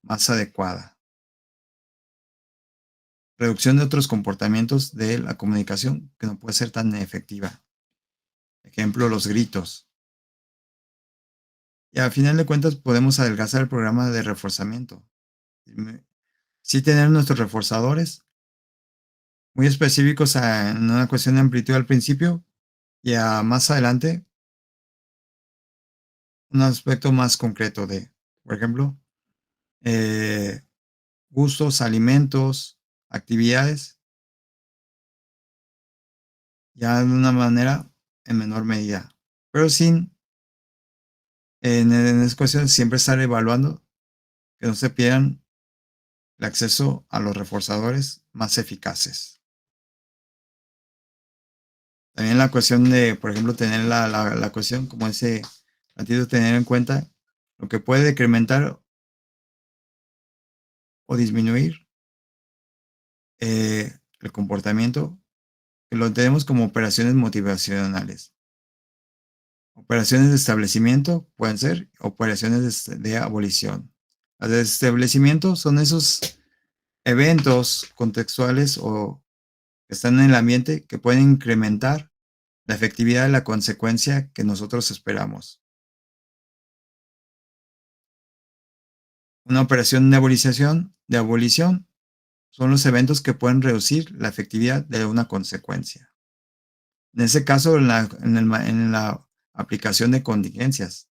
más adecuada. Reducción de otros comportamientos de la comunicación que no puede ser tan efectiva. Ejemplo, los gritos. Y al final de cuentas podemos adelgazar el programa de reforzamiento. Sí tener nuestros reforzadores muy específicos en una cuestión de amplitud al principio y más adelante un aspecto más concreto de, por ejemplo, gustos, alimentos, actividades, ya de una manera en menor medida, pero sin, en esa cuestión, siempre estar evaluando que no se pierdan el acceso a los reforzadores más eficaces. También la cuestión de, por ejemplo, tener la cuestión como ese antídoto, tener en cuenta lo que puede decrementar o disminuir el comportamiento, que lo tenemos como operaciones motivacionales. Operaciones de establecimiento pueden ser operaciones de abolición. Las de establecimiento son esos eventos contextuales o que están en el ambiente que pueden incrementar la efectividad de la consecuencia que nosotros esperamos. Una operación de abolición son los eventos que pueden reducir la efectividad de una consecuencia. En ese caso, en la aplicación de contingencias,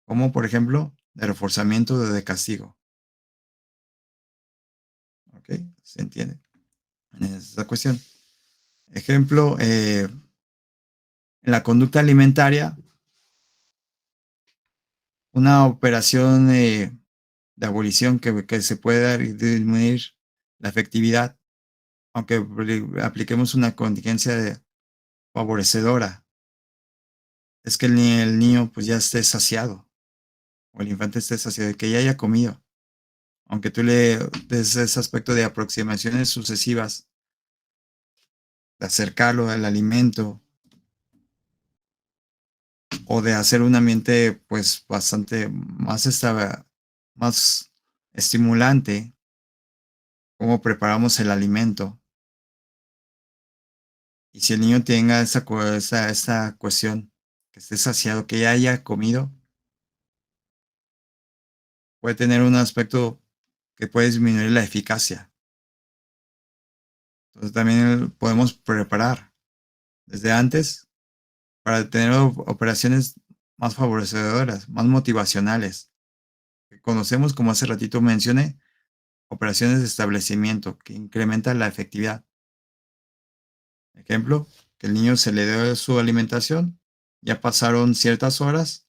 como por ejemplo, de reforzamiento de castigo. ¿Ok? ¿Se entiende? En esa cuestión. Ejemplo, en la conducta alimentaria, una operación de abolición que se puede dar y disminuir la efectividad, aunque apliquemos una contingencia favorecedora, es que el niño pues ya esté saciado, o el infante esté saciado, que ya haya comido. Aunque tú le des ese aspecto de aproximaciones sucesivas, de acercarlo al alimento, o de hacer un ambiente pues bastante más estimulante, cómo preparamos el alimento. Y si el niño tenga esa cuestión, que esté saciado, que ya haya comido, puede tener un aspecto que puede disminuir la eficacia. Entonces también podemos preparar desde antes para tener operaciones más favorecedoras, más motivacionales. Que conocemos, como hace ratito mencioné, operaciones de establecimiento que incrementan la efectividad. Ejemplo, que el niño se le dé su alimentación, ya pasaron ciertas horas,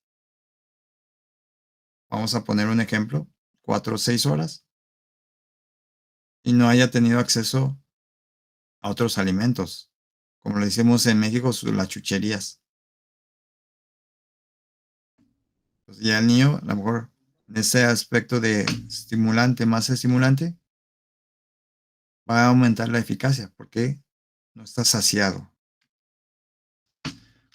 vamos a poner un ejemplo, 4 o 6 horas, y no haya tenido acceso a otros alimentos, como le decimos en México, las chucherías. Pues ya el niño, a lo mejor, en ese aspecto de estimulante, más estimulante, va a aumentar la eficacia porque no está saciado.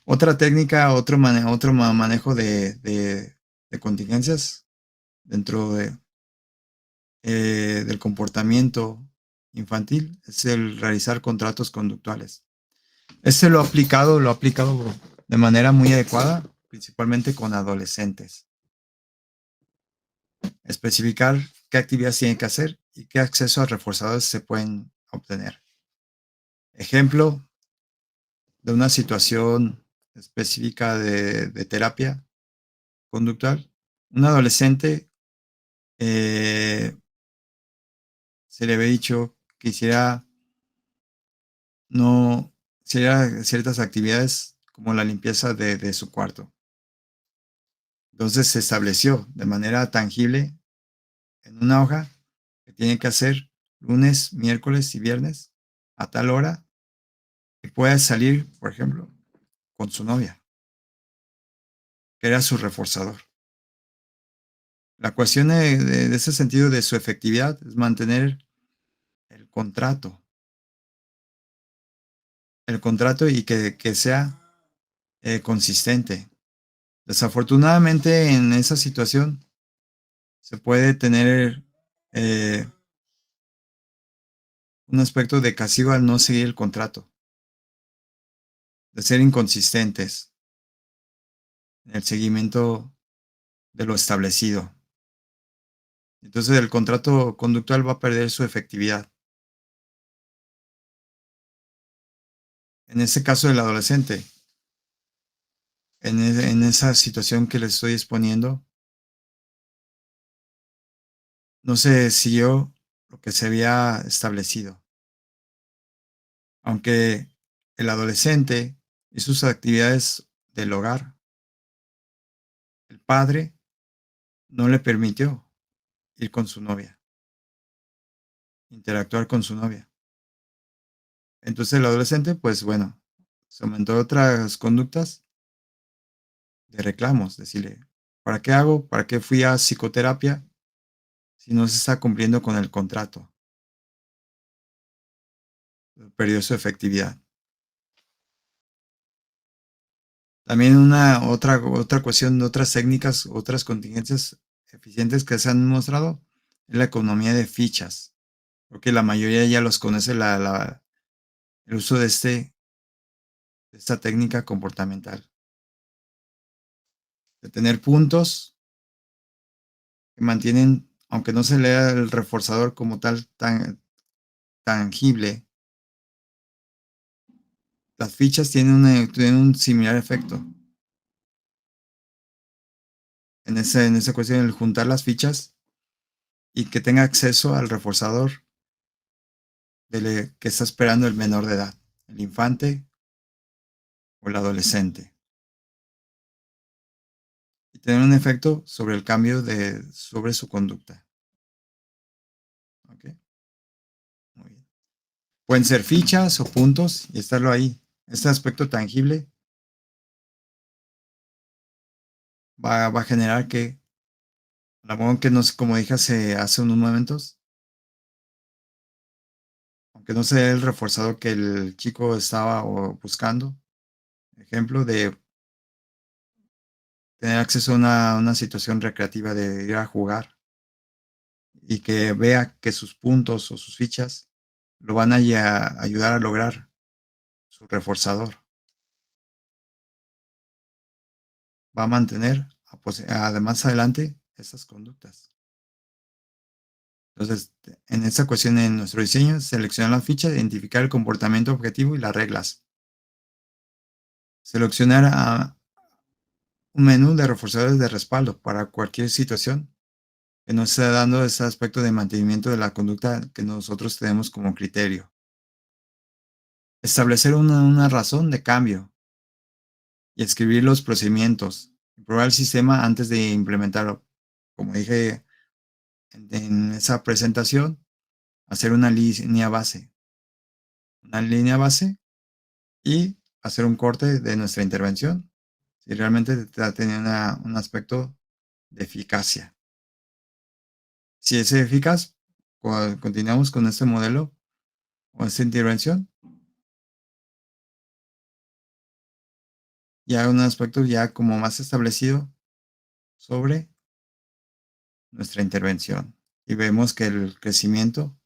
Otra técnica, otro manejo de contingencias dentro del comportamiento infantil es el realizar contratos conductuales. Este lo ha aplicado de manera muy adecuada, principalmente con adolescentes. especificar qué actividades tienen que hacer y qué acceso a reforzadores se pueden obtener. Ejemplo de una situación específica de terapia conductual. Un adolescente se le había dicho que hiciera ciertas actividades como la limpieza de su cuarto. Entonces se estableció de manera tangible en una hoja que tiene que hacer lunes, miércoles y viernes a tal hora y puede salir, por ejemplo, con su novia, que era su reforzador. La cuestión de ese sentido de su efectividad es mantener el contrato y que sea consistente. Desafortunadamente en esa situación se puede tener eh, un aspecto de castigo al no seguir el contrato, de ser inconsistentes en el seguimiento de lo establecido. Entonces el contrato conductual va a perder su efectividad. En este caso del adolescente, en esa situación que les estoy exponiendo, no se siguió lo que se había establecido. Aunque el adolescente y sus actividades del hogar, el padre no le permitió ir con su novia, interactuar con su novia. Entonces el adolescente, pues bueno, se aumentó otras conductas de reclamos, decirle, ¿para qué hago? ¿Para qué fui a psicoterapia si no se está cumpliendo con el contrato? Perdió su efectividad. También otra cuestión, otras técnicas, otras contingencias eficientes que se han mostrado es la economía de fichas, porque la mayoría ya los conoce el uso de esta técnica comportamental, de tener puntos que mantienen, aunque no se lea el reforzador como tal tangible, las fichas tienen un similar efecto. En esa cuestión, el juntar las fichas y que tenga acceso al reforzador que está esperando el menor de edad, el infante o el adolescente. Y tener un efecto sobre el cambio sobre su conducta. ¿Okay? Muy bien. Pueden ser fichas o puntos y estarlo ahí. Este aspecto tangible va a generar que, que no sé, como dije hace unos momentos, aunque no sea el reforzador que el chico estaba buscando, ejemplo de tener acceso a una situación recreativa de ir a jugar y que vea que sus puntos o sus fichas lo van a ayudar a lograr su reforzador. Va a mantener, además adelante, estas conductas. Entonces, en esta cuestión en nuestro diseño, seleccionar la ficha, identificar el comportamiento objetivo y las reglas. Seleccionar un menú de reforzadores de respaldo para cualquier situación que nos esté dando ese aspecto de mantenimiento de la conducta que nosotros tenemos como criterio. Establecer una razón de cambio y escribir los procedimientos. Probar el sistema antes de implementarlo. Como dije en esa presentación, hacer una línea base. Una línea base y hacer un corte de nuestra intervención. Si realmente está teniendo un aspecto de eficacia. Si es eficaz, continuamos con este modelo o esta intervención. Ya un aspecto ya como más establecido sobre nuestra intervención. Y vemos que el crecimiento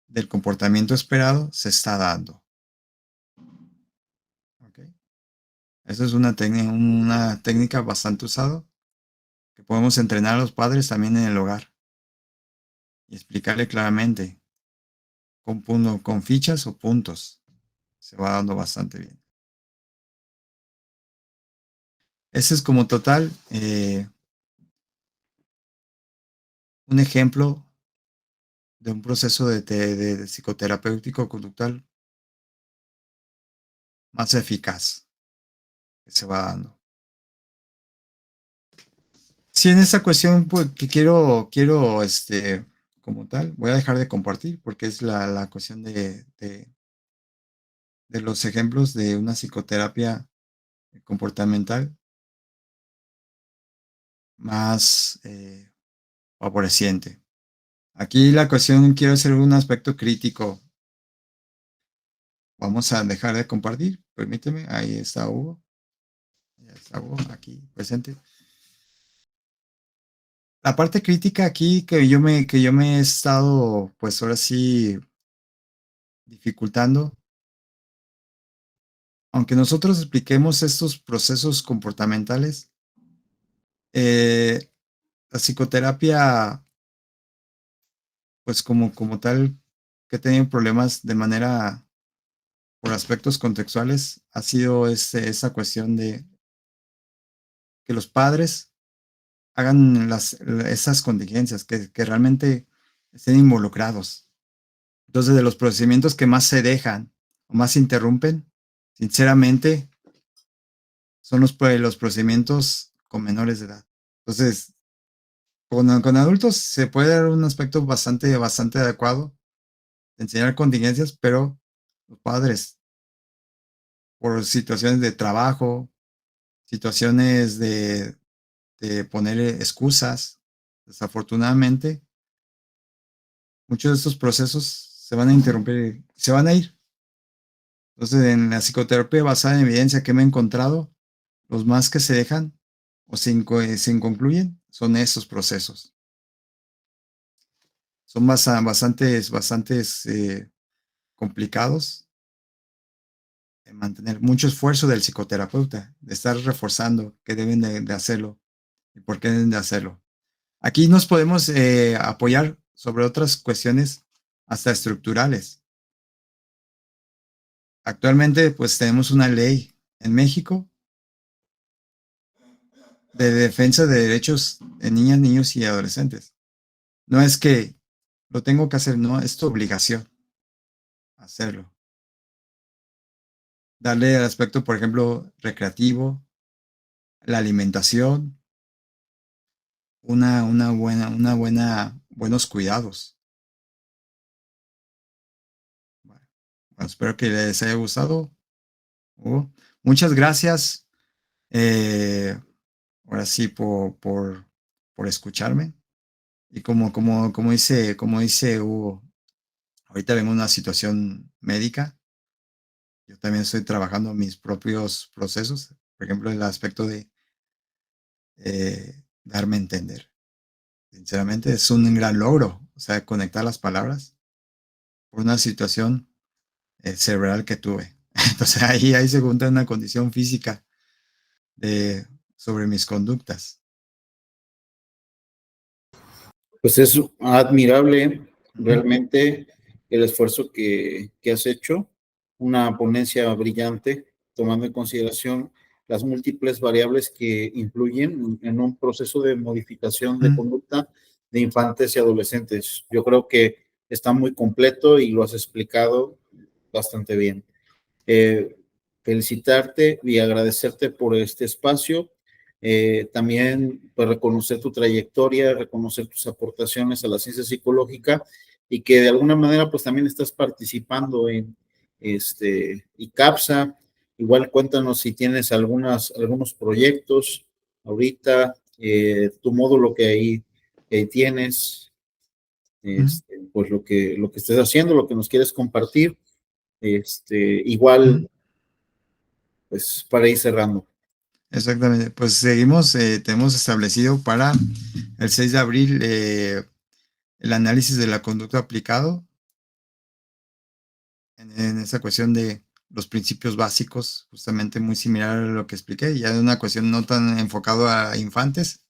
del comportamiento esperado se está dando. ¿Okay? Eso es una técnica bastante usada que que podemos entrenar a los padres también en el hogar y explicarle claramente con fichas o puntos. Se va dando bastante bien. Ese es como total un ejemplo de un proceso de psicoterapéutico conductual más eficaz que se va dando. Sí, en esta cuestión pues, que quiero como tal, voy a dejar de compartir porque es la cuestión de los ejemplos de una psicoterapia comportamental más favoreciente. Aquí la cuestión, quiero hacer un aspecto crítico. Vamos a dejar de compartir, permíteme, ahí está Hugo. Ya está Hugo aquí presente. La parte crítica aquí que yo me he estado, pues ahora sí, dificultando. Aunque nosotros expliquemos estos procesos comportamentales, la psicoterapia, pues como tal, que ha tenido problemas de manera, por aspectos contextuales, ha sido esa cuestión de que los padres hagan esas contingencias, que realmente estén involucrados. Entonces, de los procedimientos que más se dejan o más se interrumpen, sinceramente, son los procedimientos con menores de edad. Entonces, con adultos se puede dar un aspecto bastante adecuado de enseñar contingencias, pero los padres, por situaciones de trabajo, situaciones de poner excusas, desafortunadamente, muchos de estos procesos se van a interrumpir, se van a ir. Entonces, en la psicoterapia basada en evidencia que me he encontrado, los más que se dejan o se inconcluyen son esos procesos. Son bastantes complicados de mantener. Mucho esfuerzo del psicoterapeuta, de estar reforzando que deben de hacerlo y por qué deben de hacerlo. Aquí nos podemos apoyar sobre otras cuestiones hasta estructurales. Actualmente, pues tenemos una ley en México de defensa de derechos de niñas, niños y adolescentes. No es que lo tengo que hacer, no, es tu obligación hacerlo. Darle el aspecto, por ejemplo, recreativo, la alimentación, buenos cuidados. Bueno, espero que les haya gustado. Hugo. Muchas gracias. Ahora sí por escucharme. Y como dice Hugo, ahorita vengo en una situación médica. Yo también estoy trabajando mis propios procesos. Por ejemplo, el aspecto de darme a entender. Sinceramente, es un gran logro. O sea, conectar las palabras por una situación cerebral que tuve. Entonces ahí se junta una condición física sobre mis conductas. Pues es admirable realmente el esfuerzo que has hecho, una ponencia brillante, tomando en consideración las múltiples variables que influyen en un proceso de modificación de conducta de infantes y adolescentes. Yo creo que está muy completo y lo has explicado bastante bien. Felicitarte y agradecerte por este espacio. También pues, reconocer tu trayectoria, reconocer tus aportaciones a la ciencia psicológica y que de alguna manera pues también estás participando en ICAPSA. Igual cuéntanos si tienes algunos proyectos ahorita, tu módulo que ahí tienes, pues lo que estés haciendo, lo que nos quieres compartir. Igual, pues para ir cerrando. Exactamente. Pues seguimos, tenemos establecido para el 6 de abril el análisis de la conducta aplicado en esa cuestión de los principios básicos, justamente muy similar a lo que expliqué, ya de una cuestión no tan enfocado a infantes,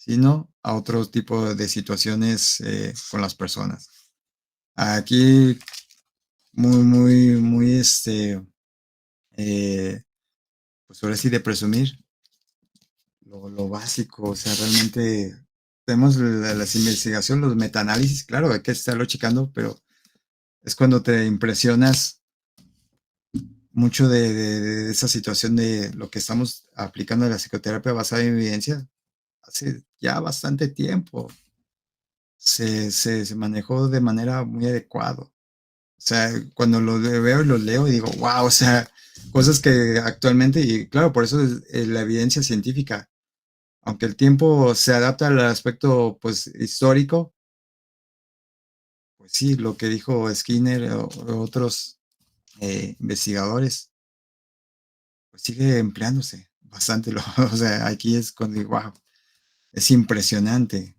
sino a otro tipo de situaciones con las personas. Aquí, muy, pues ahora sí de presumir lo básico, o sea, realmente tenemos las investigaciones, los metaanálisis, claro, hay que estarlo checando, pero es cuando te impresionas mucho de esa situación de lo que estamos aplicando de la psicoterapia basada en evidencia. Hace ya bastante tiempo se manejó de manera muy adecuada. O sea, cuando lo veo y lo leo y digo, wow, o sea, cosas que actualmente, y claro, por eso es la evidencia científica, aunque el tiempo se adapta al aspecto pues histórico, pues sí, lo que dijo Skinner o otros investigadores, pues sigue empleándose bastante. O sea, aquí es cuando digo, wow, es impresionante.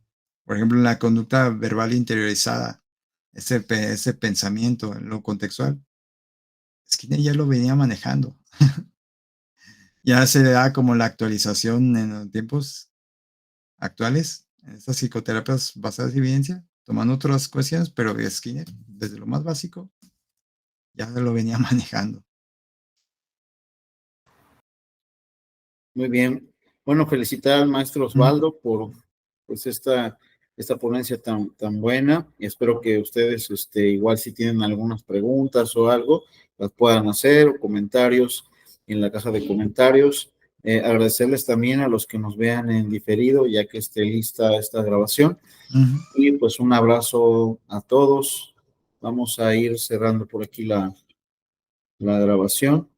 Por ejemplo, en la conducta verbal interiorizada, ese pensamiento, en lo contextual, Skinner ya lo venía manejando. Ya se da como la actualización en los tiempos actuales, en estas psicoterapias basadas en evidencia, tomando otras cuestiones, pero Skinner, desde lo más básico, ya lo venía manejando. Muy bien. Bueno, felicitar al maestro Osvaldo por pues esta ponencia tan buena, y espero que ustedes igual si tienen algunas preguntas o algo, las puedan hacer o comentarios en la caja de comentarios. Agradecerles también a los que nos vean en diferido, ya que esté lista esta grabación. Y pues un abrazo a todos. Vamos a ir cerrando por aquí la grabación.